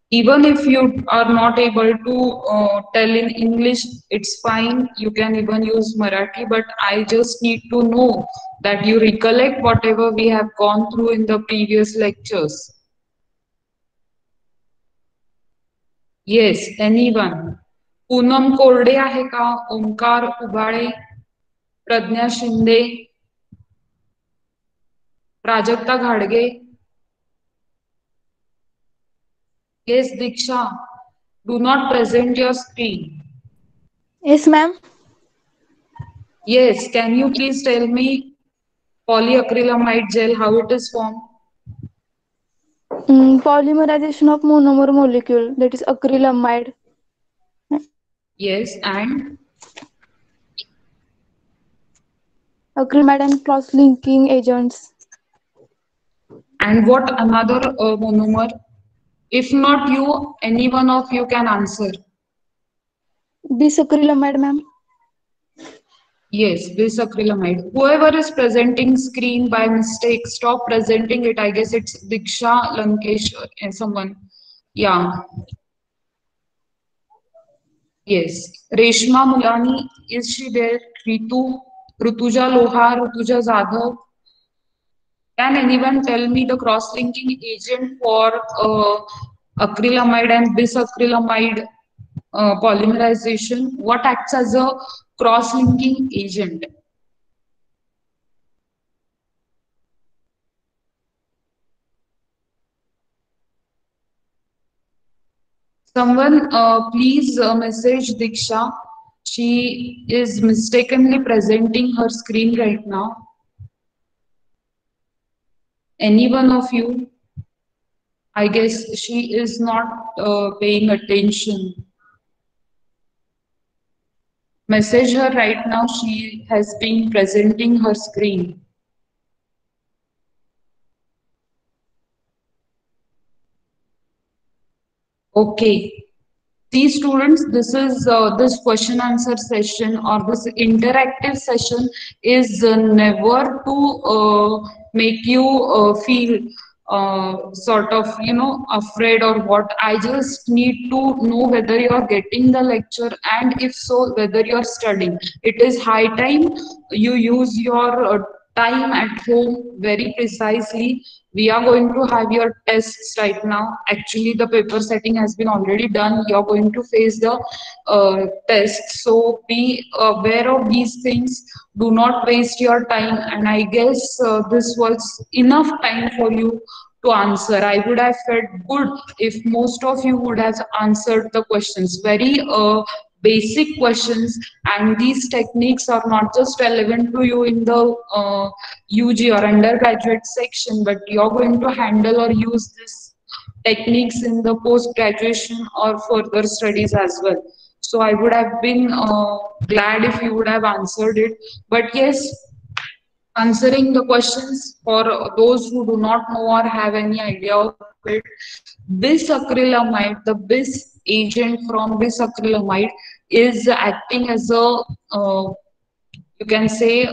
C: Even if you are not able to tell in English, it's fine. You can even use Marathi, but I just need to know that you recollect whatever we have gone through in the previous lectures. Yes, anyone. Poonam कोरडे आहे का? ओंकार उबाळे, प्रज्ञा Shinde, Prajakta घाडगे. Yes, Diksha. Do not present your screen.
B: Yes, ma'am.
C: Yes, can you please tell me polyacrylamide gel, how it is formed?
B: Polymerization of monomer molecule, that is acrylamide.
C: Yes, and
B: Acrylamide and cross-linking agents.
C: what another monomer? If not you, any one of you can answer.
B: Bisacrylamide, ma'am.
C: Yes, bisacrylamide. Whoever is presenting screen by mistake, stop presenting it. I guess it's Diksha Lankesh and someone. Yeah. Yes. Reshma Mulani, is she there? Ritu, Rutuja Lohar, Rutuja Zadhav. Can anyone tell me the cross-linking agent for acrylamide and bisacrylamide polymerization? What acts as a cross-linking agent? Someone please message Diksha. She is mistakenly presenting her screen right now. Any one of you? I guess she is not paying attention. Message her right now. She has been presenting her screen. Okay. See students, this is this question answer session or this interactive session is never to make you feel sort of, you know, afraid or what. I just need to know whether you are getting the lecture, and if so, whether you are studying. It is high time you use your time at home very precisely. We are going to have your tests right now. Actually, the paper setting has been already done. You're going to face the test. So be aware of these things. Do not waste your time. And I guess this was enough time for you to answer. I would have felt good if most of you would have answered the questions. Very basic questions, and these techniques are not just relevant to you in the UG or undergraduate section, but you're going to handle or use this techniques in the post graduation or further studies as well. So I would have been glad if you would have answered it. But yes, answering the questions for those who do not know or have any idea of it, bisacrylamide, the bis agent from bisacrylamide is acting as a, you can say,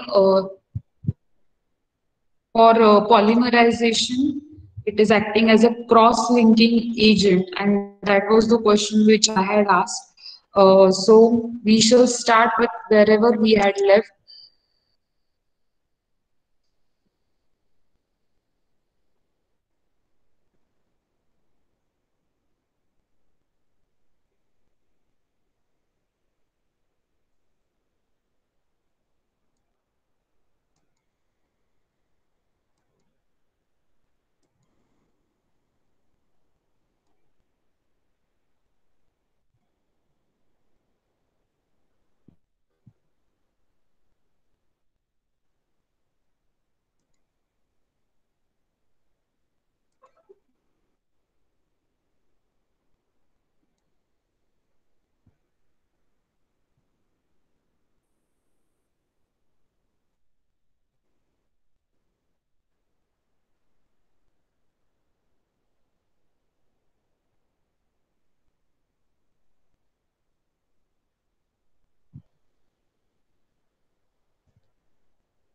C: for polymerization, it is acting as a cross-linking agent, and that was the question which I had asked. So we shall start with wherever we had left.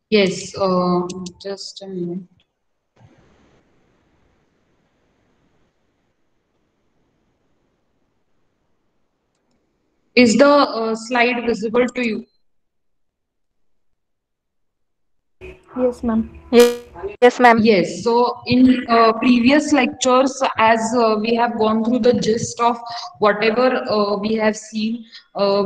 C: Yes, just a minute. Is the slide visible to you?
D: Yes, ma'am.
C: Yes, so in previous lectures, as we have gone through the gist of whatever we have seen,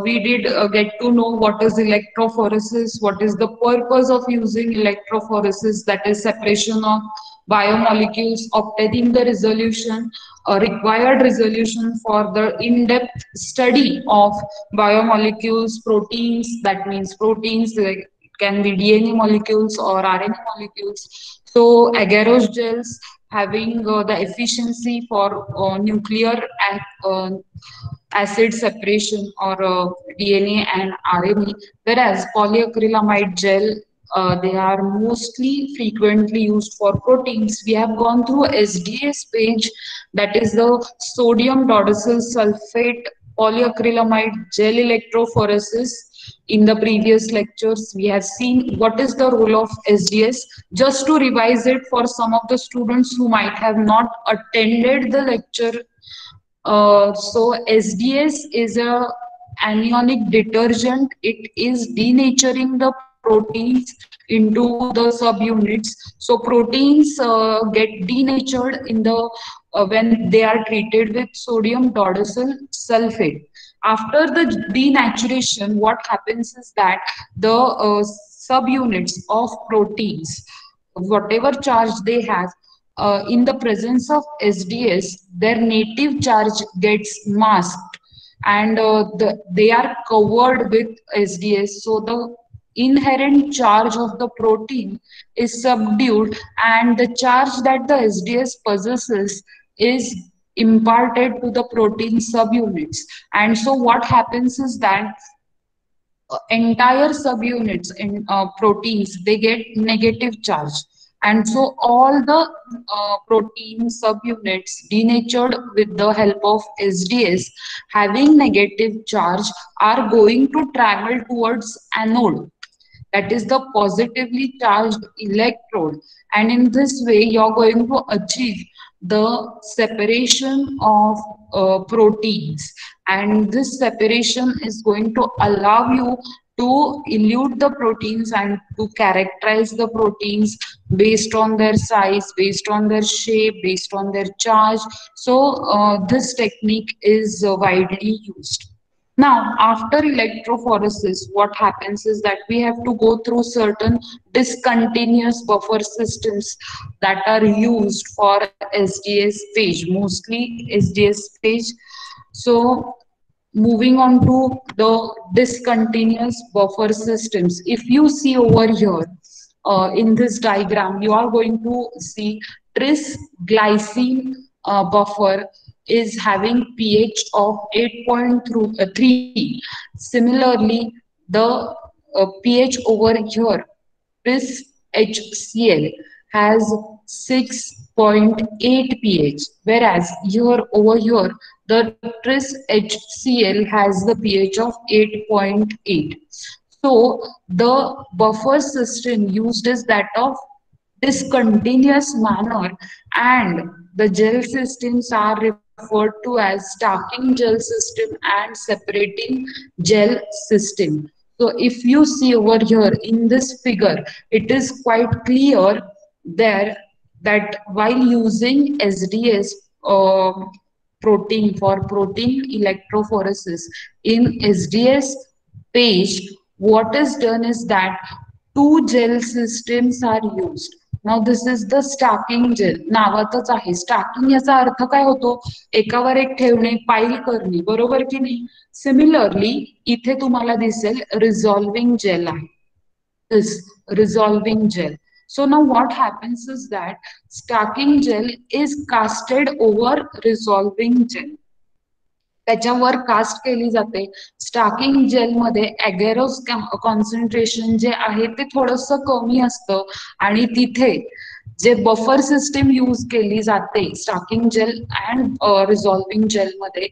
C: we did get to know what is electrophoresis, what is the purpose of using electrophoresis, that is separation of biomolecules, obtaining the resolution, required resolution for the in-depth study of biomolecules, proteins, that means proteins, like can be DNA molecules or RNA molecules. So agarose gels having the efficiency for nuclear acid separation or DNA and RNA, whereas polyacrylamide gel they are mostly frequently used for proteins. We have gone through SDS page, that is the sodium dodecyl sulfate polyacrylamide gel electrophoresis. In the previous lectures, we have seen what is the role of SDS. Just to revise it for some of the students who might have not attended the lecture, so SDS is a anionic detergent. It is denaturing the proteins into the subunits. So proteins get denatured in the when they are treated with sodium dodecyl sulfate. After the denaturation, what happens is that the subunits of proteins, whatever charge they have, in the presence of SDS, their native charge gets masked, and they are covered with SDS. So the inherent charge of the protein is subdued, and the charge that the SDS possesses is imparted to the protein subunits. And so what happens is that entire subunits in proteins, they get negative charge, and so all the protein subunits denatured with the help of SDS having negative charge are going to travel towards anode, that is the positively charged electrode, and in this way you're going to achieve the separation of proteins, and this separation is going to allow you to elute the proteins and to characterize the proteins based on their size, based on their shape, based on their charge. So this technique is widely used. Now, after electrophoresis, what happens is that we have to go through certain discontinuous buffer systems that are used for SDS phase, mostly SDS phase. So, moving on to the discontinuous buffer systems. If you see over here in this diagram, you are going to see tris glycine buffer is having pH of 8.3. Similarly, the pH over here, this HCl has 6.8 pH, whereas here over here, the Tris HCl has the pH of 8.8. So the buffer system used is that of discontinuous manner, and the gel systems are referred to as stacking gel system and separating gel system. So if you see over here in this figure, it is quite clear there that while using SDS protein for protein electrophoresis in SDS page, what is done is that two gel systems are used. Now this is the stacking gel. नावातच आहे stacking, याचा अर्थ काय होतो, एकावर एक ठेवणे, पाईल करणे, बरोबर की नाही. सिमिलरली इथे तुम्हाला दिसेल रिझॉल्विंग जेल आहे, this resolving gel. So now what happens is that stacking gel is casted over resolving gel. त्याच्यावर कास्ट केली जाते. स्टॅकिंग जेल मध्ये ॲगेरोस कॉन्सन्ट्रेशन जे आहे ते थोडस कमी असतं आणि तिथे जे बफर सिस्टीम यूज केली जाते स्टॅकिंग जेल अँड रिझॉल्विंग जेल मध्ये,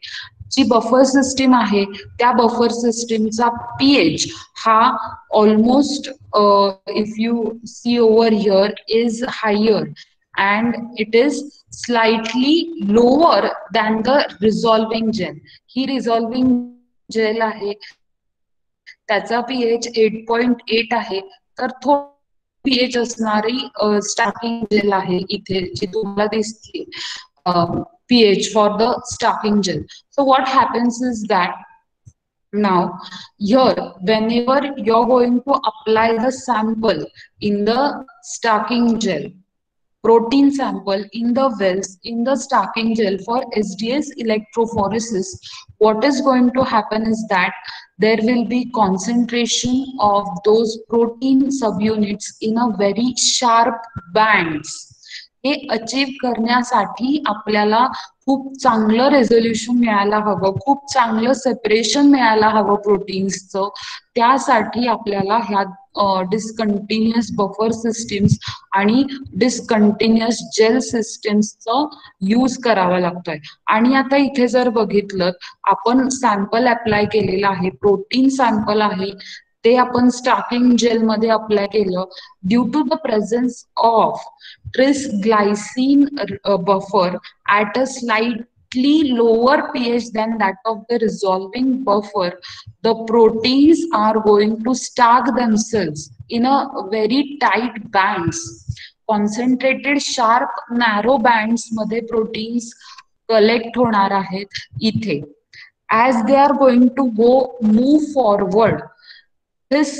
C: जी बफर सिस्टीम आहे त्या बफर सिस्टीमचा पीएच हा almost if you see over here is higher and it is slightly lower than the resolving gel. ही resolving gel आहे त्याचा pH 8.8 आहे, तर थोडी pH असणारी stacking gel आहे इथे जी तुम्हाला दिसते pH for the stacking gel. So what happens is that now here whenever you're going to apply the sample in the stacking gel, protein sample in the wells in the stacking gel for SDS electrophoresis, what is going to happen is that there will be concentration of those protein subunits in a very sharp bands. हे achieve करण्यासाठी आपल्याला खूप चांगलं resolution मिळायला हवं, खूप चांगलं separation मिळायला हवं प्रोटीन्सचं. त्यासाठी आपल्याला ह्या डिस्कंटिन्युअस बफर सिस्टीम्स आणि डिस्कंटिन्युअस जेल सिस्टीम्सचं यूज करावा लागतोय. आणि आता इथे जर बघितलं, आपण सॅम्पल अप्लाय केलेलं आहे, प्रोटीन सॅम्पल आहे, ते आपण स्टॅकिंग जेल मध्ये अप्लाय केलं. Due to the presence of tris glycine buffer at a slightly lower pH than that of the resolving buffer, the proteins are going to stack themselves in a very tight bands. Concentrated sharp narrow bands मध्ये proteins collect होणार आहेत इथे. As they are going to move forward, this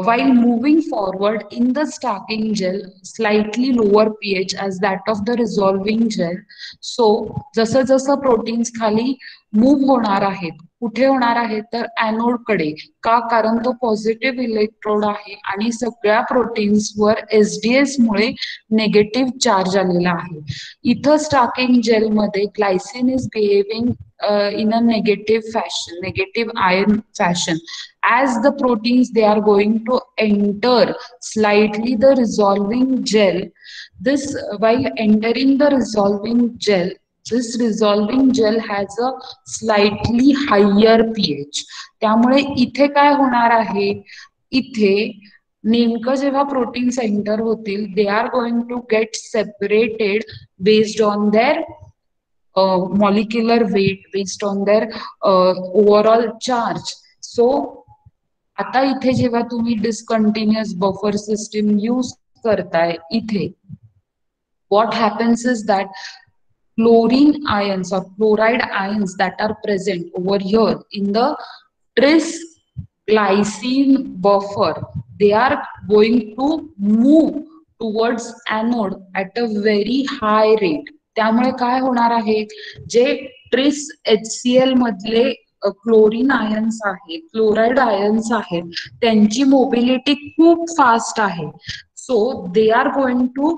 C: while moving forward in the stacking gel, slightly lower pH as that of the resolving gel. So जसं जसं proteins खाली move होणार आहेत, कुठे होणार आहेत तर ॲनोड कडे. का? कारण तो पॉझिटिव्ह इलेक्ट्रोड आहे आणि सगळ्या प्रोटीन्सवर SDS मुळे नेगेटिव्ह चार्ज आलेला आहे. इथं स्टॅकिंग जेल मध्ये glycine is behaving in a negative fashion, negative ion fashion. As the proteins, they are going to enter slightly the resolving gel. This, while entering the resolving gel, this resolving gel has a slightly higher pH. त्यामुळे इथे काय होणार आहे, इथे नेमकं जेव्हा proteins enter होतील, they are going to get separated based on their molecular weight, based on their overall charge. So आता इथे जेव्हा तुम्ही डिस्कंटिन्युअस बफर सिस्टीम यूज करताय इथे, what happens is that chlorine ions or chloride ions that are present over here in the tris glycine buffer, they are going to move towards anode at a very high rate. त्यामुळे काय होणार आहे, जे Tris HCl मधले chlorine ions आहेत, chloride ions आहेत, त्यांची mobility खूप फास्ट आहे. So they are going to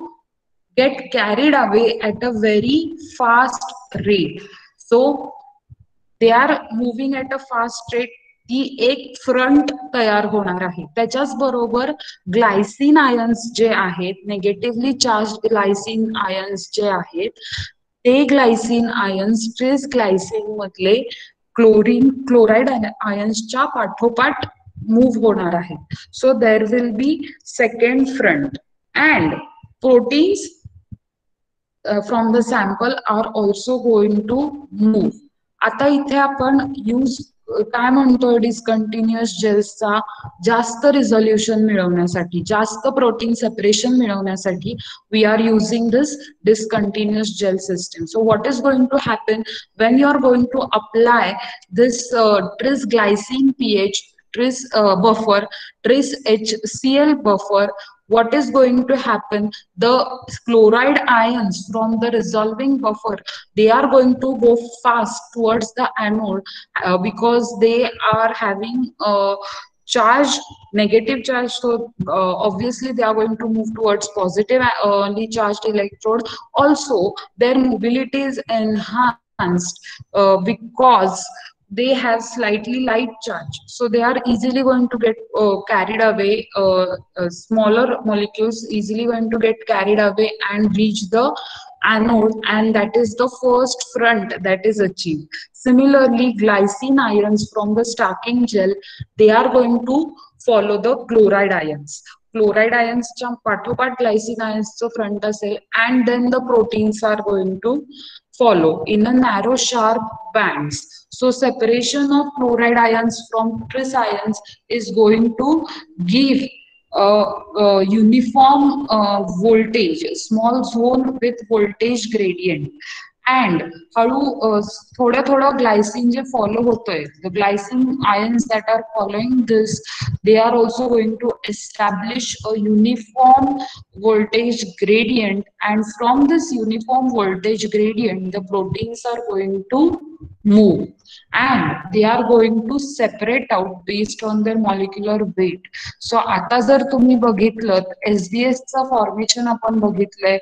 C: get carried away at a very fast rate. So they are moving at a fast rate. ती एक फ्रंट तयार होणार आहे. त्याच्याच बरोबर ग्लायसिन आयन्स जे आहेत, निगेटिव्हली चार्ज ग्लायसिन आयन्स जे आहेत, ते ग्लायसिन आयन्स ट्रिस ग्लायसिन मधले क्लोराइड आयन्सच्या पाठोपाठ मूव्ह होणार आहेत. So there will be second front and proteins from the sample are also going to move. आता इथे आपण यूज काय म्हणतोय डिस्कंटिन्युअस जेल्सचा जास्त रिझोल्युशन मिळवण्यासाठी, जास्त प्रोटीन सेपरेशन मिळवण्यासाठी we are using this discontinuous gel system. So what is going to happen when you are going to apply this tris glycine pH tris buffer, tris HCl buffer? What is going to happen? The chloride ions from the resolving buffer, they are going to go fast towards the anode because they are having charge, negative charge. So obviously they are going to move towards positively charged electrode. Also their mobility is enhanced because they have slightly light charge, so they are easily going to get carried away, smaller molecules easily going to get carried away and reach the anode, and that is the first front that is achieved. Similarly, glycine ions from the stacking gel, they are going to follow the chloride ions. Chloride ions च्या पाठोपाठ glycine ions चं front असेल, and then the proteins are going to follow in a narrow sharp bands. So separation of chloride ions from tris ions is going to give uniform voltage, small zone with voltage gradient. And हळू थोडं थोडं glycine जे follow होतोय, the glycine ions that are following this, they are also going to establish a uniform voltage gradient, and from this uniform voltage gradient the proteins are going to move, and they are going to separate out based on their molecular weight. So आता जर तुम्ही बघितलं SDS चा formation आपण बघितलंय,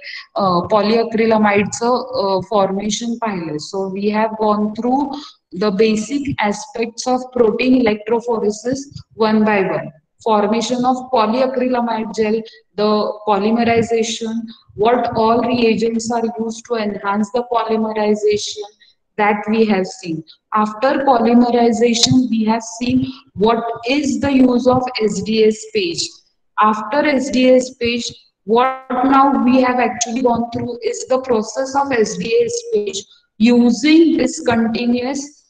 C: पॉलीअक्रिलामाइडचं formation पाहिलंय. So we have gone through the basic aspects of protein electrophoresis one by one. Formation of polyacrylamide gel, the polymerization, what all reagents are used to enhance the polymerization, that we have seen. After polymerization, we have seen what is the use of SDS page. After SDS page, what now we have actually gone through is the process of SDS page using discontinuous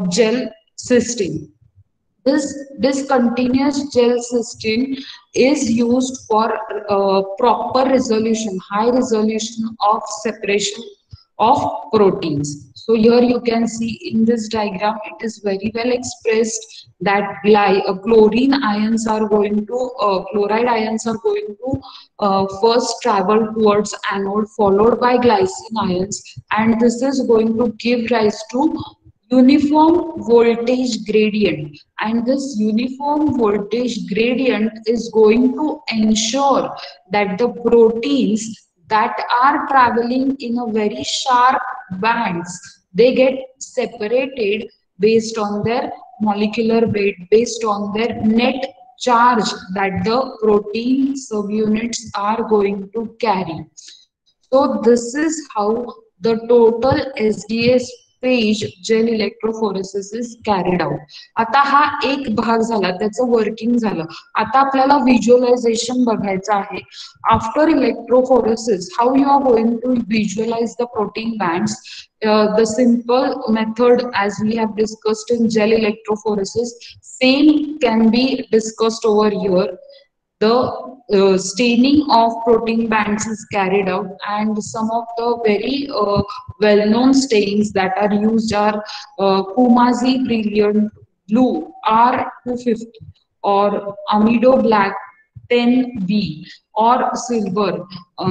C: gel system. This discontinuous gel system is used for proper resolution, high resolution of separation of proteins. So here you can see in this diagram, it is very well expressed that chlorine ions are going to, chloride ions are going to first travel towards anode, followed by glycine ions, and this is going to give rise to uniform voltage gradient, and this uniform voltage gradient is going to ensure that the proteins that are traveling in a very sharp bands, they get separated based on their molecular weight, based on their net charge that the protein subunits are going to carry. So this is how the total SDS page gel electrophoresis is carried out. आता हा एक भाग झाला, त्याचं working झालं. आता आपल्याला visualization बघायचं आहे. After electrophoresis, how you are going to visualize the protein bands. The simple method as we have discussed in gel electrophoresis, same can be discussed over here. The staining of protein bands is carried out, and some of the very well-known stains that are used are Kumazi Brilliant Blue R250 or Amido Black 10B or silver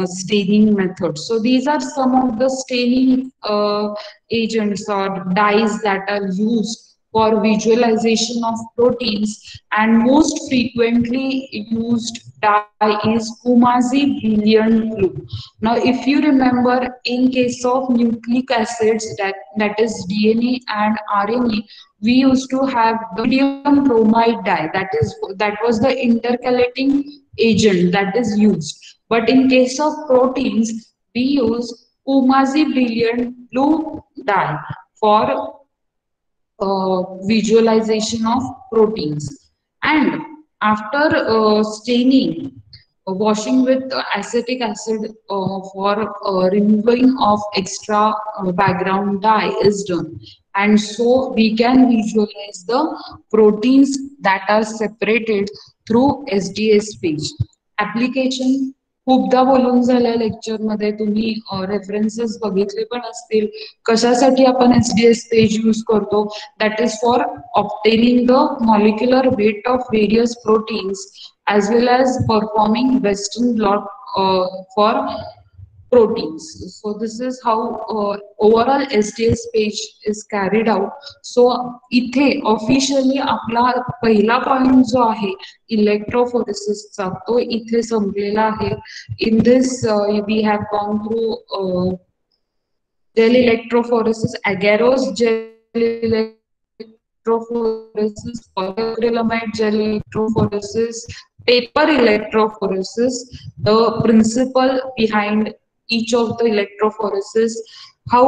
C: staining method. So these are some of the staining agents or dyes that are used for visualization of proteins, and most frequently used dye is Kumazi Brilliant Blue. Now if you remember, in case of nucleic acids, that is DNA and RNA, we used to have the sodium bromide dye, that was the intercalating agent that is used. But in case of proteins, we use Kumazi Brilliant Blue dye for visualization of proteins. And after staining, washing with acetic acid for removing of extra background dye is done, and so we can visualize the proteins that are separated through SDS page. Application खूपदा बोलून झालंय lecture मध्ये, तुम्ही references बघितले पण असतील. कशासाठी आपण SDS पेज यूज करतो? That is for obtaining the molecular weight of various proteins as well as performing Western blot for proteins. So this is how overall SDS page is carried out. So इथे officially आपला पहिला point जो आहे इलेक्ट्रोफोरेसिसचा तो इथे संपलेला आहे. In this we have gone through gel electrophoresis, agarose gel electrophoresis, polyacrylamide gel electrophoresis, paper electrophoresis, the principle behind each of the electrophoresis, how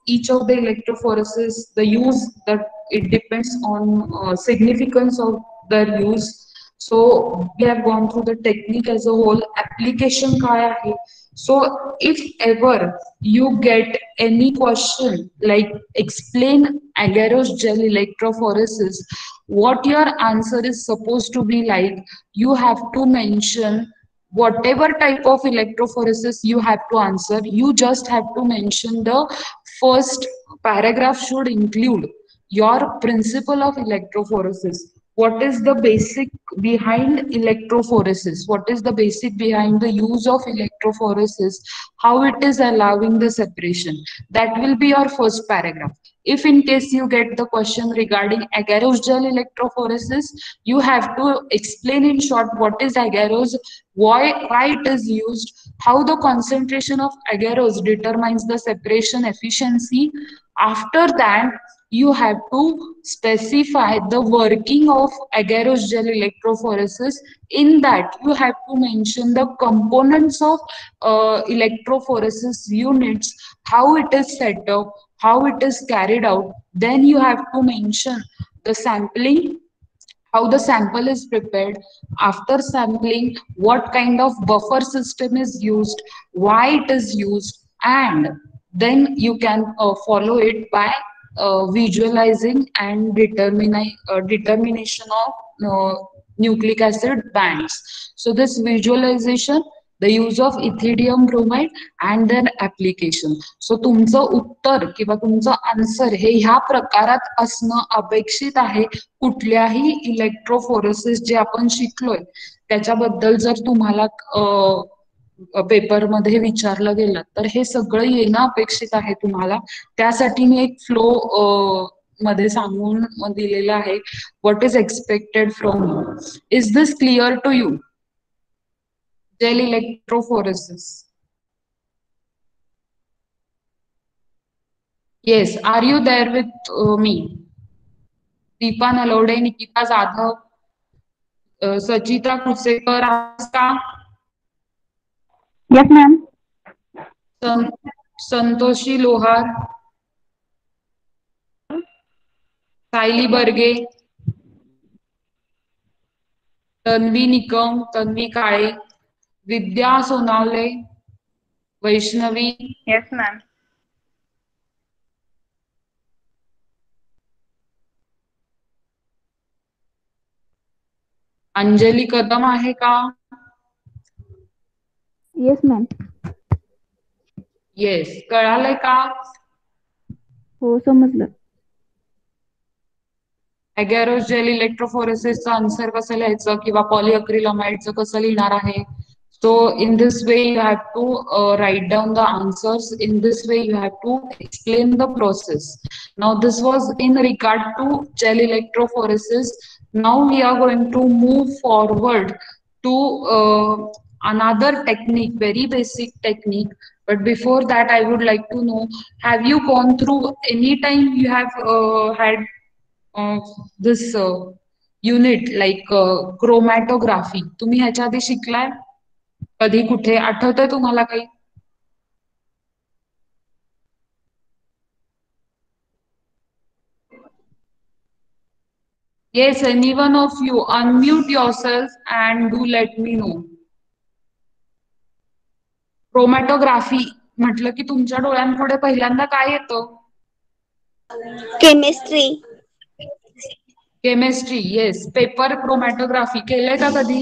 C: each of the electrophoresis, the use that it depends on significance of their use. So we have gone through the technique as a whole, application काय आहे. So if ever you get any question like explain agarose gel electrophoresis, what your answer is supposed to be like, you have to mention whatever type of electrophoresis you have to answer. You just have to mention the first paragraph should include your principle of electrophoresis. What is the basic behind electrophoresis? What is the basic behind the use of electrophoresis? How it is allowing the separation? That will be your first paragraph. If in case you get the question regarding agarose gel electrophoresis, you have to explain in short what is agarose, why it is used, how the concentration of agarose determines the separation efficiency. After that, you have to specify the working of agarose gel electrophoresis. In that, you have to mention the components of electrophoresis units, how it is set up, how it is carried out. Then you have to mention the sampling, how the sample is prepared. After sampling, what kind of buffer system is used, why it is used, and then you can follow it by visualizing and determination of nucleic acid bands. So this visualization, the use of ethidium bromide and then application. So तुमचं उत्तर किंवा तुमचं answer हे ह्या प्रकारात असणं अपेक्षित आहे. कुठल्याही electrophoresis जे आपण शिकलोय त्याच्याबद्दल जर तुम्हाला पेपरमध्ये विचारलं गेलं तर हे सगळं येणं अपेक्षित आहे तुम्हाला. त्यासाठी मी एक फ्लो मध्ये सांगून दिलेलं आहे. What is expected from you. Is this clear to you? Gel electrophoresis. Yes, are you there with me? Deepa Nalawade, Nikita Jadhav, Sachita Kusekar, का?
B: Yes, ma'am.
C: संतोषी लोहार, सायली बर्गे, तन्वी निकम, तन्वी काळे, विद्या सोनावले, वैष्णवी.
B: Yes, ma'am.
C: अंजली कदम आहे का?
B: Yes, ma'am.
C: येस, कळालंय का?
B: हो, समजलं.
C: अगॅरोस जेल इलेक्ट्रोफोरेसिसचं आन्सर कसं लिहायचं किंवा पॉलिअक्रिलामाइडचं कसं लिहिणार आहे. So in this way you have to write down the answers. In this way you have to explain the process. Now this was in regard to gel electrophoresis. Now we are going to move forward to another technique, very basic technique. But before that I would like to know, have you gone through any time you have had this unit like chromatography? तुम्ही ह्याच्या आधी शिकलाय कधी, कुठे आठवतंय तुम्हाला काही? Yes, any one of you unmute yourself and do let me know. Chromatography म्हटलं की तुमच्या डोळ्यांपुढे पहिल्यांदा काय येतं?
D: Chemistry.
C: Chemistry. Yes. Paper chromatography केलंय का कधी?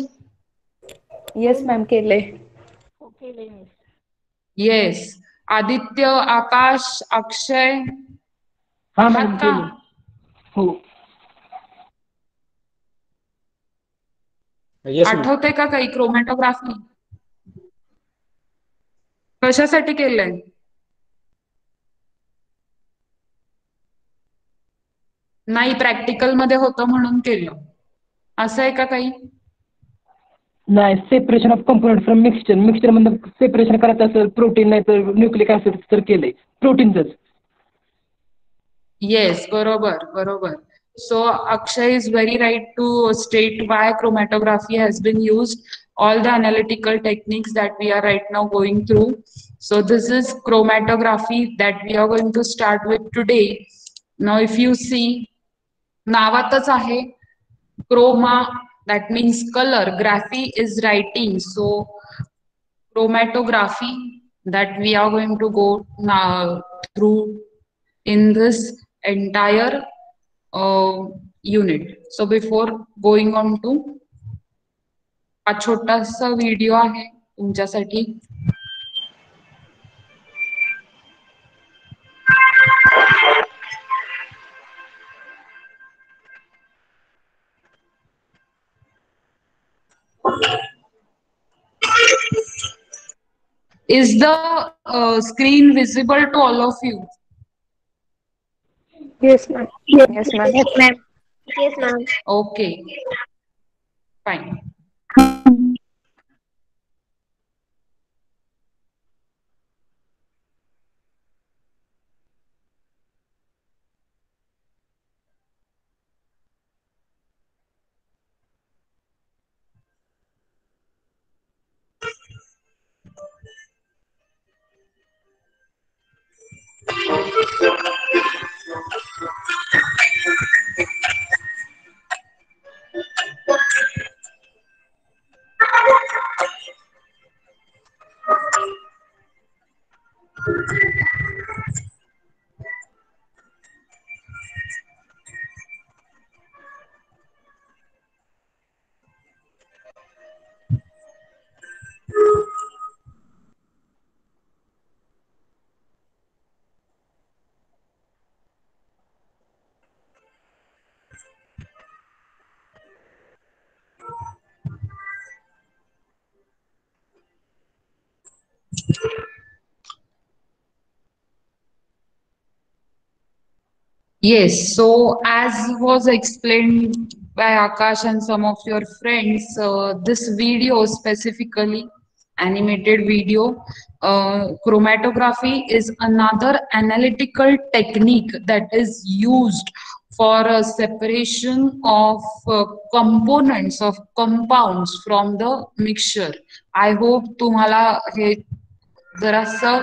E: येस मॅम केले.
B: केले मिस.
C: येस. आदित्य, आकाश, अक्षय
F: हा
C: आहात
F: मॅडम
C: का?
F: केले. हो. Yes ma'am.
C: आठवते का काही क्रोमॅटोग्राफी? कशासाठी केलंय? नाही, प्रॅक्टिकल मध्ये होतं म्हणून केलं. असं आहे का काही?
F: नाही, separation of component from mixture. Mixture मधून सेपरेशन करायचं असेल प्रोटीन नाही तर न्यूक्लिक ऍसिड तर केलंय प्रोटीनच.
C: Yes, बरोबर. So Akshay is very right to state why chromatography has been used, all the analytical techniques that we are right now going through. So this is chromatography that we are going to start with today. Now if you see, नावातच आहे Croma, that means color, graphy is writing. So chromatography that we are going to go now through in this entire unit. So before going on to हा छोटासा video आहे तुमच्यासाठी. Is the screen visible to all of you?
E: Yes ma'am. Yes ma'am.
D: Yes, ma'am. Yes, ma'am.
C: Okay, fine. Yes, so as was explained by Akash and some of your friends, this video specifically, animated video, chromatography is another analytical technique that is used for a separation of components of compounds from the mixture. I hope तुम्हाला हे जरासं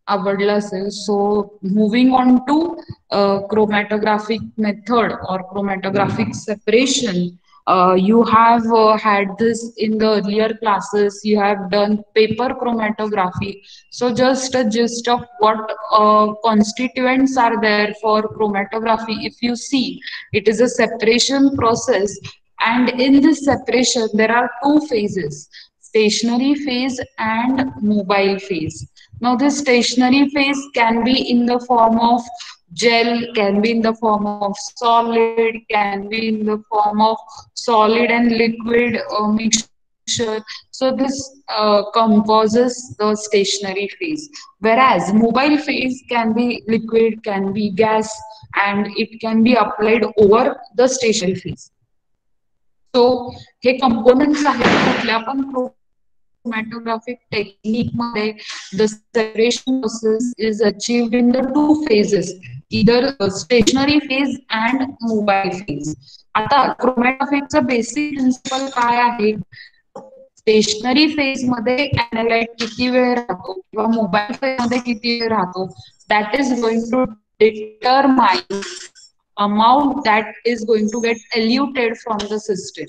C: आवडलं असेल. So moving on to chromatographic method or chromatographic separation. You have had this in the earlier classes. You have done paper chromatography. So just a gist of what constituents are there for chromatography. If you see, it is a separation process, and in this separation there are two phases: stationary phase and mobile phase. Now, this stationary phase can be in the form of gel, can be in the form of solid, can be in the form of solid and liquid mixture. So, this composes the stationary phase. Whereas, mobile phase can be liquid, can be gas, and it can be applied over the stationary phase. So, hey components आहेत कुठल्या पण chromatographic technique मध्ये the separation process is achieved in the two phases, either stationary phase and mobile phase. आता chromatographyचा basic principle काय आहे? Stationary phase मध्ये analyte किती वेळ राहतो किंवा मोबाईल फेज मध्ये किती वेळ राहतो, that is going to determine amount that is going to get eluted from the system.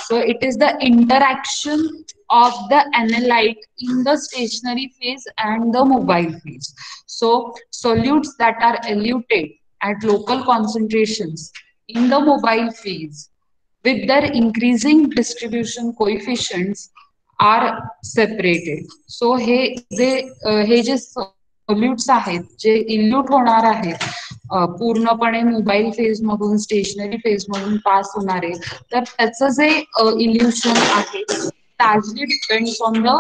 C: So it is the interaction of the analyte in the stationary phase and the mobile phase. So solutes that are eluted at local concentrations in the mobile phase with their increasing distribution coefficients are separated. So हे जे सोल्युट्स आहेत जे elute होणार आहेत पूर्णपणे mobile phase मधून stationary phase मधून पास होणारे तर त्याचं जे इल्युशन आहे largely depends on the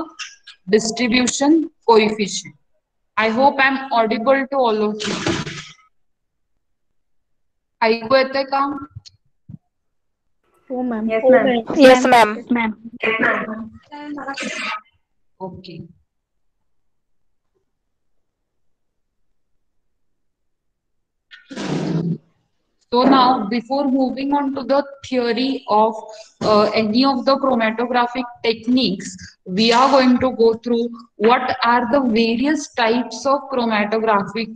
C: distribution coefficient. I hope I'm audible to all of you. ऐकू येते का?
E: हो ma'am.
D: Yes, ma'am.
E: Yes ma'am.
B: Ma'am.
C: Okay. So now, before moving on to the theory of any of the chromatographic techniques, we are going to go through what are the various types of chromatographic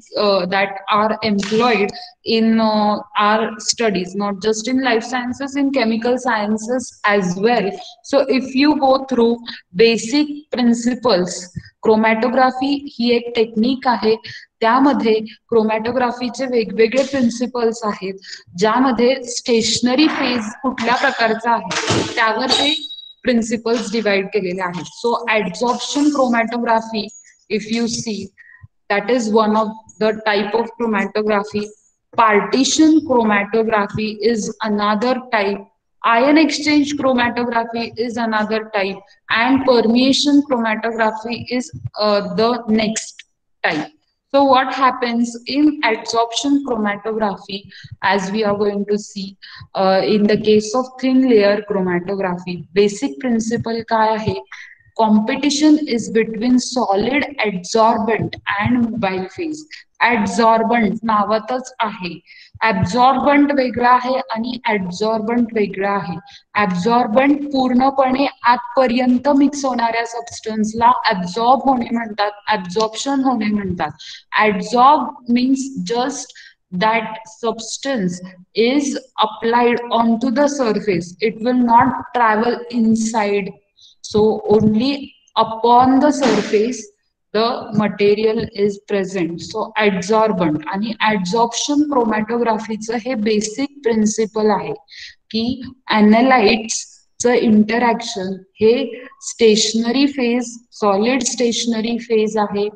C: that are employed in our studies, not just in life sciences, in chemical sciences as well. So if you go through basic principles, chromatography ही एक technique आहे त्यामध्ये क्रोमॅटोग्राफीचे वेगवेगळे principles आहेत ज्यामध्ये stationary phase कुठल्या प्रकारचा आहे त्यावर ते प्रिन्सिपल्स डिवाइड केलेले आहेत. So absorption chromatography if you see that is one of the type of chromatography. Partition chromatography is another type. Ion exchange chromatography is another type, and permeation chromatography is the next type. So what happens in adsorption chromatography, as we are going to see in the case of thin layer chromatography, basic principle काय आहे? Competition is between solid adsorbent and mobile phase. Adsorbent नावातच आहे. Absorbent वेगळा आहे आणि adsorbent वेगळा आहे. Absorbent पूर्णपणे आतपर्यंत mix होणाऱ्या सबस्टन्सला absorb होणे म्हणतात, absorption होणे म्हणतात. Adsorb means just that substance is applied onto the surface. It will not travel inside. So only upon the surface the material is present. So adsorbent आणि adsorption chromatographyचं हे basic principle आहे की analytes च interaction हे stationary phase, solid stationary phase आहे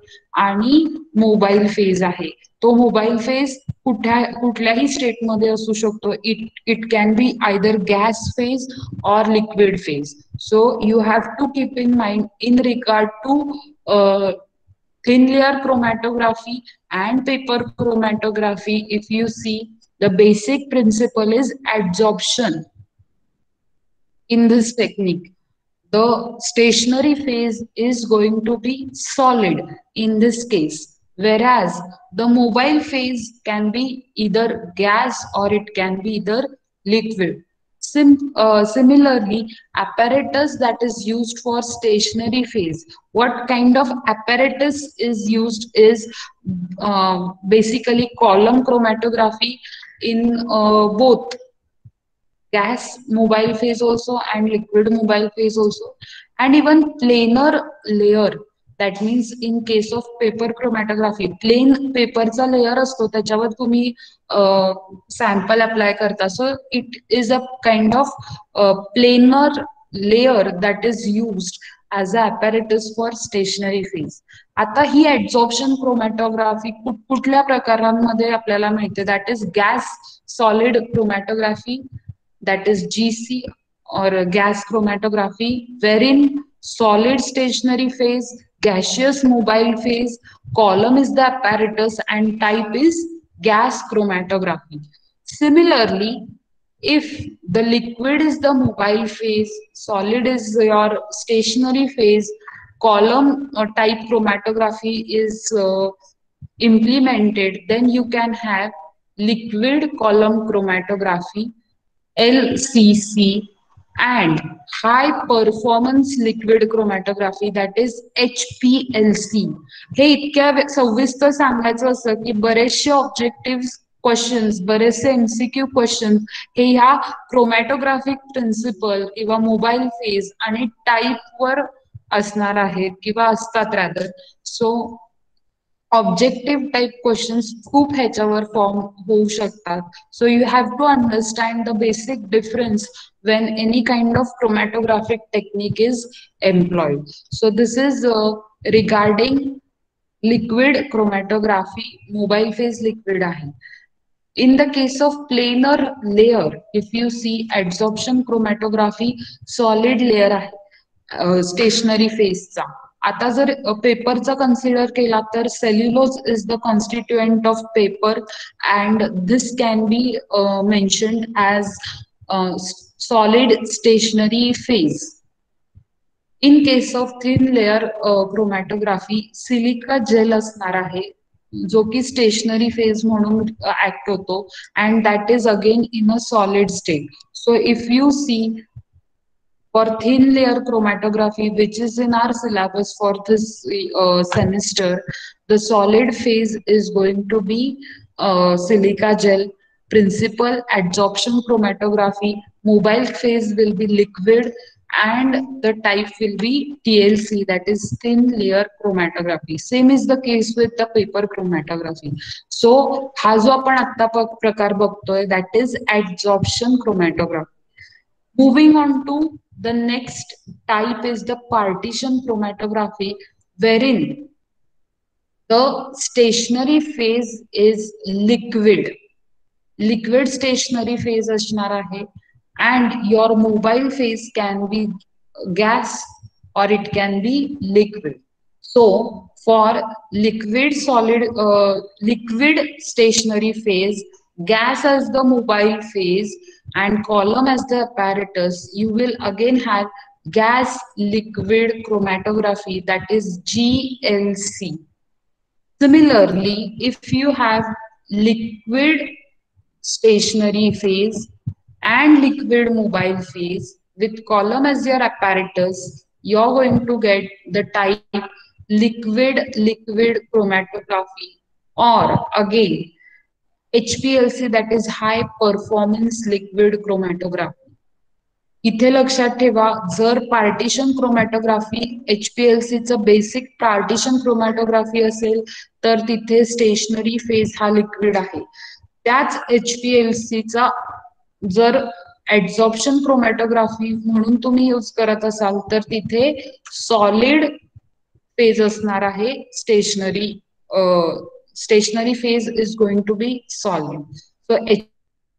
C: आणि mobile phase आहे. तो मोबाईल फेज कुठल्याही स्टेटमध्ये असू शकतो. It can be either gas phase or liquid phase. So you have to keep in mind in regard to thin layer chromatography and paper chromatography. If you see, the basic principle is adsorption in this technique. The stationary phase is going to be solid in this case, whereas the mobile phase can be either gas or it can be either liquid. Similarly, apparatus that is used for stationary phase. What kind of apparatus is used is basically column chromatography in both gas mobile phase also and liquid mobile phase also, and even planar layer. That means in case of paper chromatography, plain पेपरचा layer असतो त्याच्यावर तुम्ही sample apply करता. So it is a kind of planar layer that is used as a apparatus for stationary phase. आता ही absorption chromatography कुठल्या प्रकारांमध्ये आपल्याला मिळते? That is gas solid chromatography, that is GC or gas chromatography, wherein solid stationary phase, gaseous mobile phase, column is the apparatus and type is gas chromatography. Similarly, if the liquid is the mobile phase, solid is your stationary phase, column or type chromatography is implemented, then you can have liquid column chromatography, LCC, and high performance liquid chromatography, that is HPLC. हे इतक्या सविस्तर सांगायचं असं की बरेचसे objective questions, बरेचसे MCQ questions हे ह्या क्रोमॅटोग्राफिक प्रिन्सिपल किंवा मोबाईल फेज आणि टाईपवर असणार आहेत किंवा असतात rather. So objective type questions खूप ह्याच्यावर फॉर्म होऊ शकतात. So you have to understand the basic difference when any kind of chromatographic technique is employed. So this is regarding liquid chromatography, mobile phase liquid आहे. In the case of planar layer, if you see adsorption chromatography, solid layer आहे stationary फेजचा. आता जर पेपरचा consider केला तर cellulose is the constituent of paper and this can be mentioned as solid stationary phase. In case of thin layer chromatography, silica gel असणार आहे जो की स्टेशनरी फेज म्हणून ऍक्ट होतो and that is again in a solid state. So if you see for thin layer chromatography, which is in our syllabus for this semester, the solid phase is going to be silica gel. Principal adsorption chromatography, mobile phase will be liquid, and the type will be TLC, that is thin layer chromatography. Same is the case with the paper chromatography. So हा जो आपण आता प्रकार बघतोय that is adsorption chromatography. Moving on to the next type is the partition chromatography, wherein the stationary phase is liquid. Liquid stationary phase असणार आहे and your mobile phase can be gas or it can be liquid. So for liquid solid liquid stationary phase, gas as the mobile phase and column as the apparatus, you will again have gas liquid chromatography, that is GLC. Similarly, if you have liquid stationary phase and liquid mobile phase with column as your apparatus, you're going to get the type liquid chromatography, or again HPLC, that is high performance liquid chromatography. इथे लक्षात ठेवा, जर partition chromatography HPLC चं basic partition chromatography असेल तर तिथे stationary phase हा liquid आहे. त्याच HPLC चा जर ऍडझॉर्प्शन क्रोमॅटोग्राफी म्हणून तुम्ही यूज करत असाल तर तिथे सॉलिड फेज असणार आहे. Stationary phase is going to be solid. So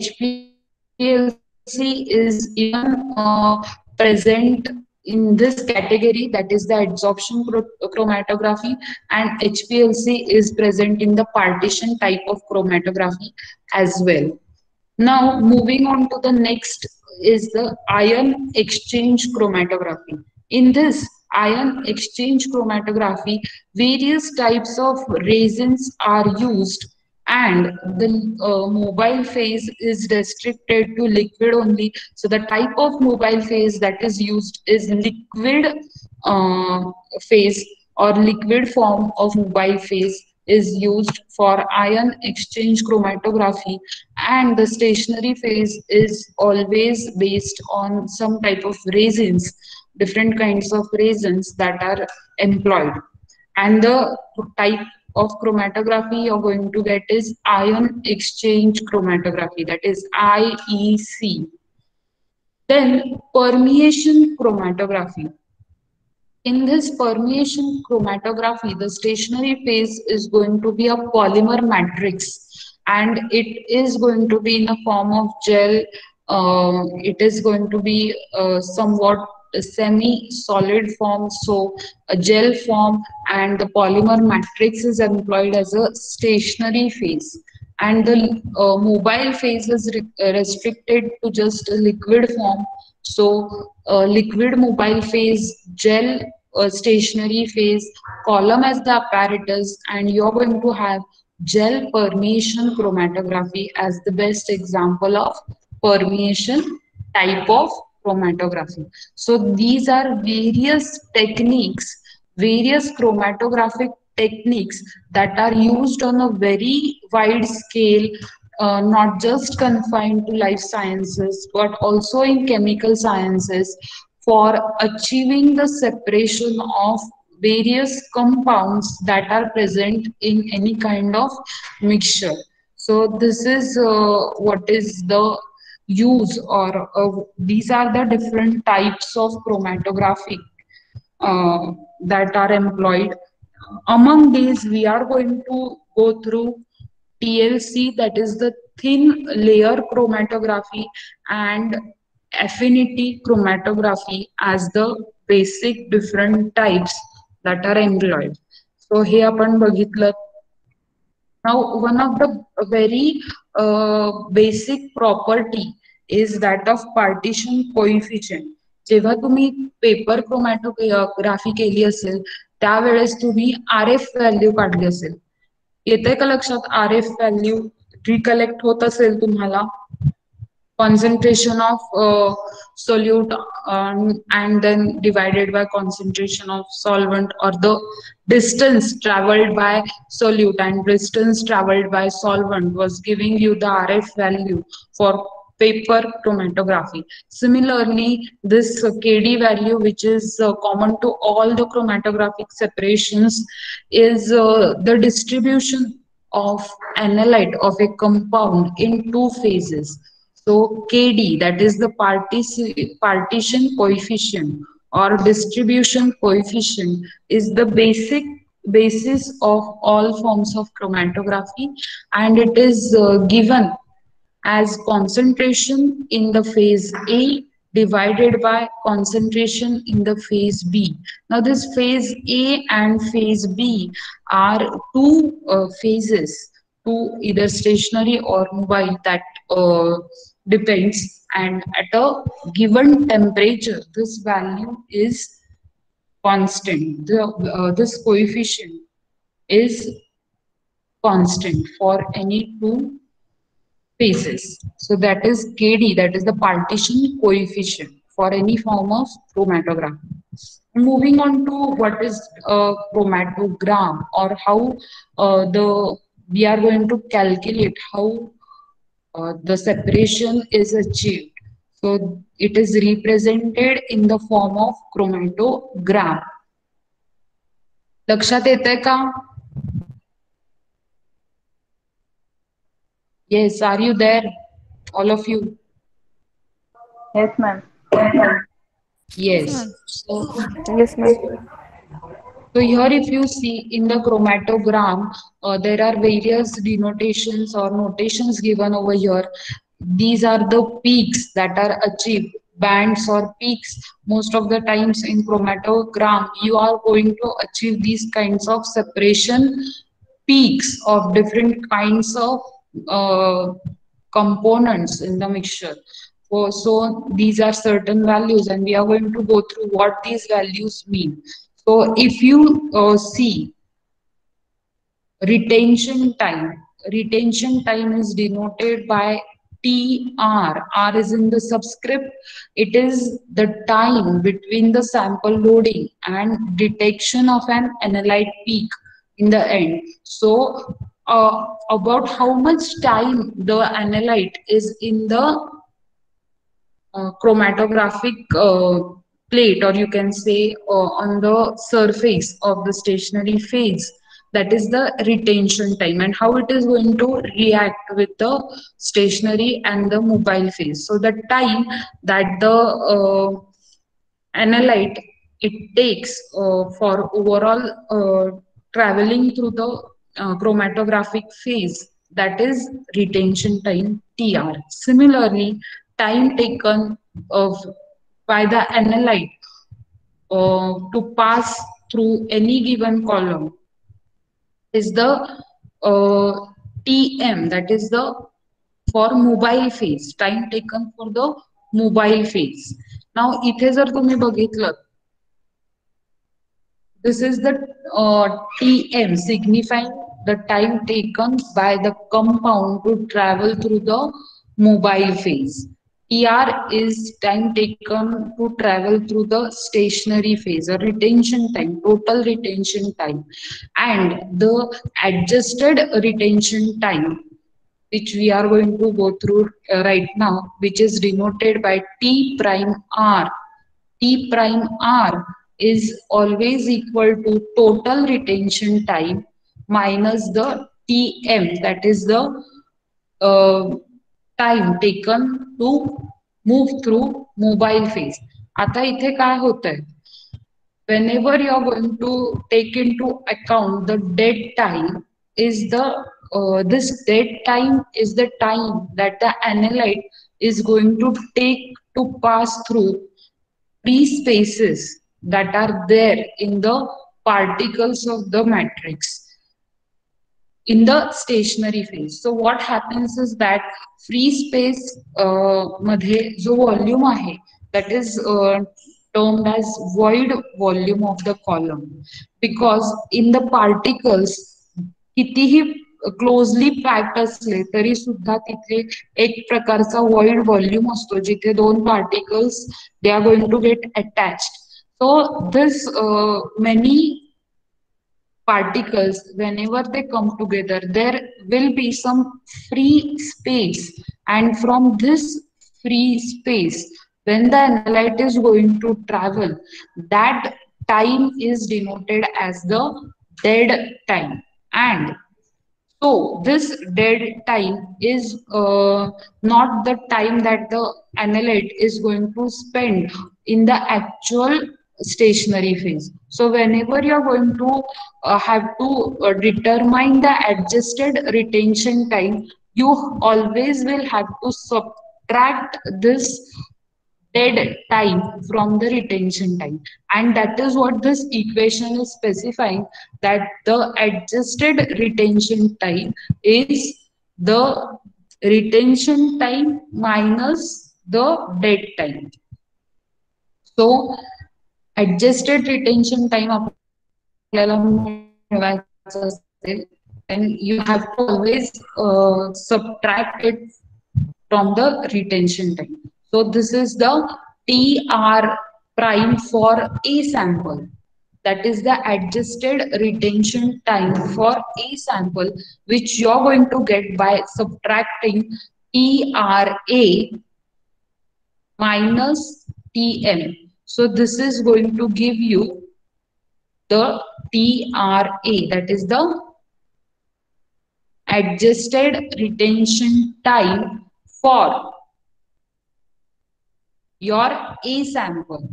C: HPLC is even present in this category, that is the adsorption chromatography, and HPLC is present in the partition type of chromatography as well. Now moving on to the next is the ion exchange chromatography. In this ion exchange chromatography, various types of resins are used and the mobile phase is restricted to liquid only. So the type of mobile phase that is used is liquid phase, or liquid form of mobile phase is used for ion exchange chromatography, and the stationary phase is always based on some type of resins, different kinds of resins that are employed. And the type of chromatography you're going to get is ion exchange chromatography, that is IEC. Then permeation chromatography. In this permeation chromatography, the stationary phase is going to be a polymer matrix, and it is going to be in a form of gel. It is going to be somewhat semi-solid form, so a gel form, and the polymer matrix is employed as a stationary phase, and the mobile phase is restricted to just a liquid form. So liquid mobile phase, gel stationary phase, column as the apparatus, and you're going to have gel permeation chromatography as the best example of permeation type of chromatography. So these are various techniques, various chromatographic techniques that are used on a very wide scale not just confined to life sciences, but also in chemical sciences for achieving the separation of various compounds that are present in any kind of mixture. So this is what is the use, or these are the different types of chromatography that are employed. Among these, we are going to go through TLC, that is the thin layer chromatography, and affinity chromatography as the basic different types that are employed. So हे आपण बघितलं. Now, one of the very basic property is that of partition coefficient. जेव्हा तुम्ही paper chromatography केली असेल त्यावेळेस तुम्ही RF value काढली असेल. येते का लक्षात RF व्हॅल्यू रिकलेक्ट होत असेल तुम्हाला? Concentration of solute and then divided by concentration of solvent, or the distance traveled by solute and distance traveled by solvent was giving you the RF value for paper chromatography. Similarly, this KD value, which is common to all the chromatographic separations, is the distribution of analyte of a compound in two phases. So KD, that is the partition coefficient or distribution coefficient, is the basis of all forms of chromatography, and it is given as concentration in the phase A divided by concentration in the phase B. Now this phase A and phase B are two phases, to either stationary or mobile, that depends, and at a given temperature this value is constant. This coefficient is constant for any two phases. So that is KD, that is the partition coefficient for any form of chromatography. Moving on to what is a chromatogram, or how we are going to calculate how the separation is achieved. So it is represented in the form of chromatogram. लक्षात येतंय का? Yes, are you there? All of you?
E: Yes, ma'am.
C: Yes.
E: Yes, ma'am.
C: So here if you see in the chromatogram, there are various denotations or notations given over here. These are the peaks that are achieved, bands or peaks. Most of the times in chromatogram, you are going to achieve these kinds of separation peaks of different kinds of components in the mixture. So these are certain values, and we are going to go through what these values mean. So if you see retention time is denoted by TR. R is in the subscript. It is the time between the sample loading and detection of an analyte peak in the end. So about how much time the analyte is in the chromatographic plate, or you can say on the surface of the stationary phase, that is the retention time, and how it is going to react with the stationary and the mobile phase. So the time that the analyte it takes for overall traveling through the chromatographic phase, that is retention time, TR. Similarly, time taken by the analyte to pass through any given column is the TM, that is the for mobile phase, time taken for the mobile phase. Now इथे जर तुम्ही बघितलं, this is the TM signifying the time taken by the compound to travel through the mobile phase. TR is time taken to travel through the stationary phase, or retention time, total retention time. And the adjusted retention time which we are going to go through right now, which is denoted by T prime R. T prime R is always equal to total retention time minus the Tm, that is the time taken to move through mobile phase. आता इथे काय होतंय? Whenever you are going to take into account the dead time is this dead time is the time that the analyte is going to take to pass through free spaces that are there in the particles of the matrix in the stationary phase. So what happens is that free space मध्ये जो volume आहे, that is termed as void volume of the column, because in the particles कितीही closely packed असले तरी सुद्धा तिथे एक प्रकारचा void volume असतो जिथे दोन particles they are going to get attached. So this many particles, whenever they come together, there will be some free space, and from this free space, when the analyte is going to travel, that time is denoted as the dead time. And so this dead time is not the time that the analyte is going to spend in the actual stationary phase. So whenever you are going to have to determine the adjusted retention time, you always will have to subtract this dead time from the retention time, and that is what this equation is specifying, that the adjusted retention time is the retention time minus the dead time. So adjusted retention time आपल्याला मिळवायचा असेल, and you have to always subtract it from the retention time. So this is the TR prime for a sample. That is the adjusted retention time for a sample, which you are going to get by subtracting TRA minus TM. So this is going to give you the TRA, that is the adjusted retention time for your A sample.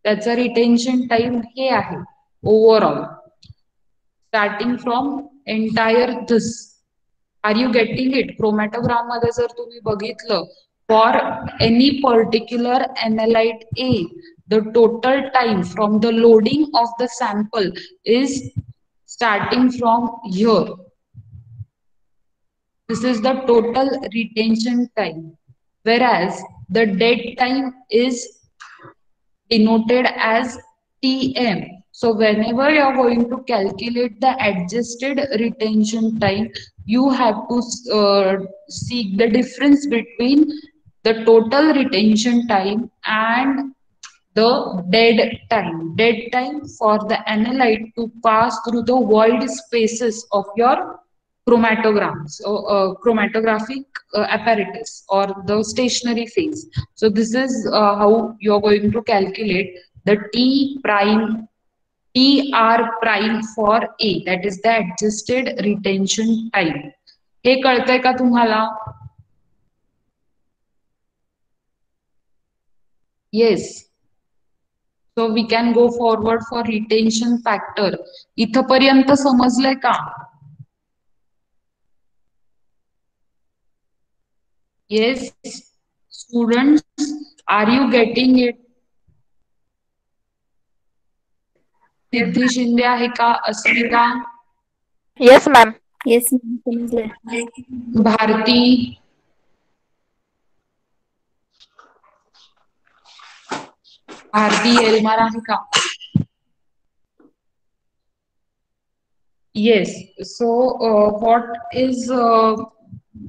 C: That's a retention time हे आहे overall, starting from entire this. Are you getting it? Chromatogram मध्ये जर तुम्ही बघितलं, for any particular analyte A, the total time from the loading of the sample is starting from here. This is the total retention time, whereas the dead time is denoted as Tm. So whenever you are going to calculate the adjusted retention time, you have to seek the difference between the total retention time and the dead time. Dead time for the analyte to pass through the void spaces of your chromatograms, so chromatographic apparatus or the stationary phase. So this is how you are going to calculate the TR prime for A, that is the adjusted retention time. हे कळतंय का तुम्हाला? Yes. So we can go forward for retention factor. इथपर्यंत समजलंय का? Yes, students, are you getting it? सिद्धी शिंदे आहे का? Asmita?
E: Yes, ma'am.
D: Yes, ma'am. समजलंय.
C: भारती? भारती एल्मार आहे का? Yes. So what is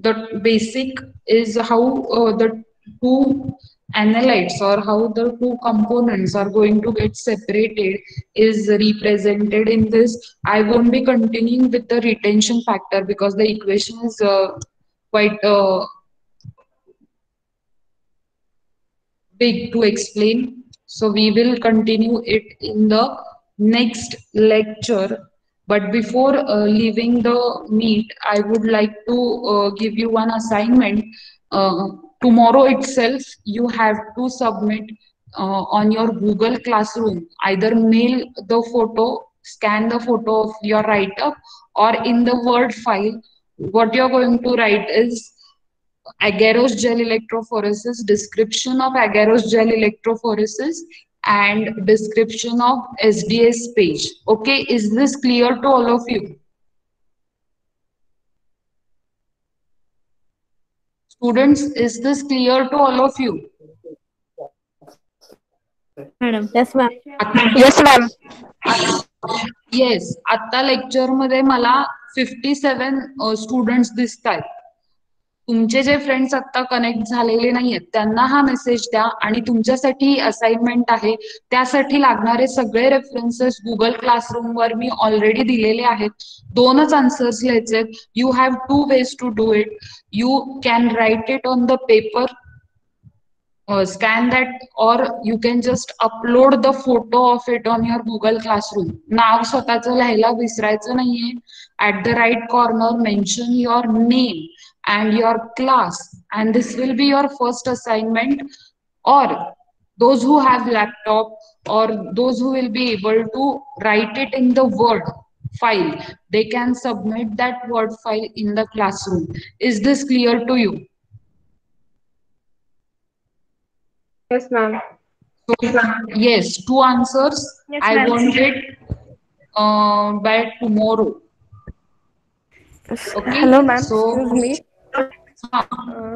C: the basic is how the two analytes or how the two components are going to get separated is represented in this. I won't be continuing with the retention factor because the equation is quite big to explain. So we will continue it in the next lecture. But before leaving the meet, I would like to give you one assignment. Uh, Tomorrow itself, you have to submit on your Google Classroom, either mail the photo, scan the photo of your write-up, or in the Word file. What you're going to write is agarose gel electrophoresis, description of agarose gel electrophoresis, and description of SDS page. Okay, is this clear to all of you? Students, is this clear to all of you?
D: Madam. Yes, ma'am.
E: Yes, ma'am.
C: Yes, आता lecture मध्ये मला 57 students दिसत आहेत. तुमचे जे friends आता connect झालेले नाहीयेत त्यांना हा मेसेज द्या आणि तुमच्यासाठी ही असाइनमेंट आहे. त्यासाठी लागणारे सगळे रेफरन्सेस गुगल क्लासरूम वर मी ऑलरेडी दिलेले आहेत. 2च आन्सर्स लिहायचे. You have 2 ways to do it. You can write it on the paper, scan that, or you can just upload the photo of it on your Google Classroom. नाव स्वतःचं लिहायला विसरायचं नाहीये. At the right corner mention your name and your class, and this will be your first assignment. Or those who have laptop, or those who will be able to write it in the Word file, they can submit that Word file in the classroom. Is this clear to you?
E: Yes, ma'am.
C: Yes, 2 answers.
B: Yes,
C: I
B: ma'am.
C: want it by tomorrow. Okay.
D: Hello, ma'am.
C: So,
D: Excuse me.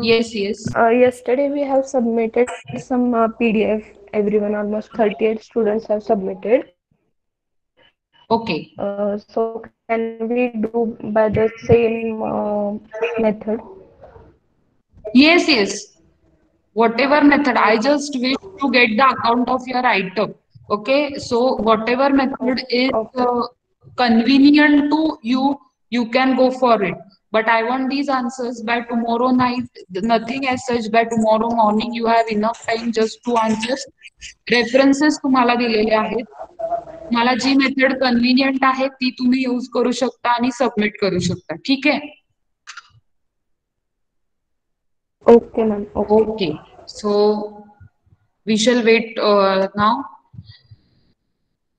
C: yes, yes.
D: Yesterday we have submitted some PDF. Everyone, almost 38 students have submitted.
C: Okay.
D: So can we do by the same method?
C: Yes, yes. Whatever method, I just wish to get the account of your item. Okay. So, whatever method is
D: Okay.
C: convenient to you, you can go for it. But I want these answers by tomorrow night. Nothing as such by tomorrow morning. You have enough time just to answers. References तुम्हाला दिलेले आहेत. मला जी method convenient आहे ती तुम्ही use करू शकता आणि सबमिट करू शकता. ठीक आहे.
D: Okay, ma'am. Okay.
C: Okay. So we shall wait now.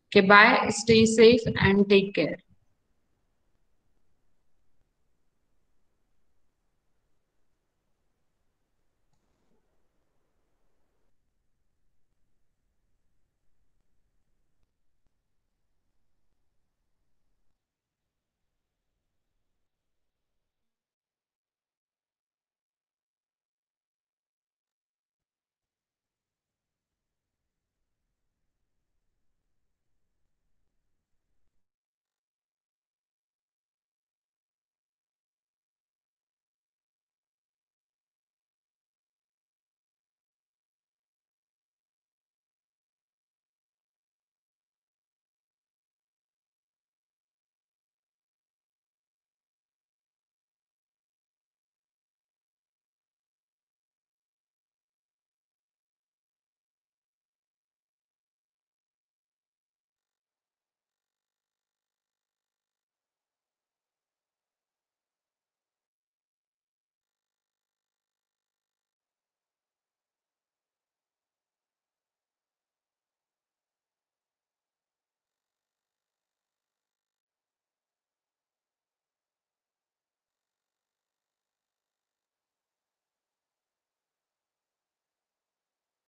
C: Okay, bye. Stay safe and take care.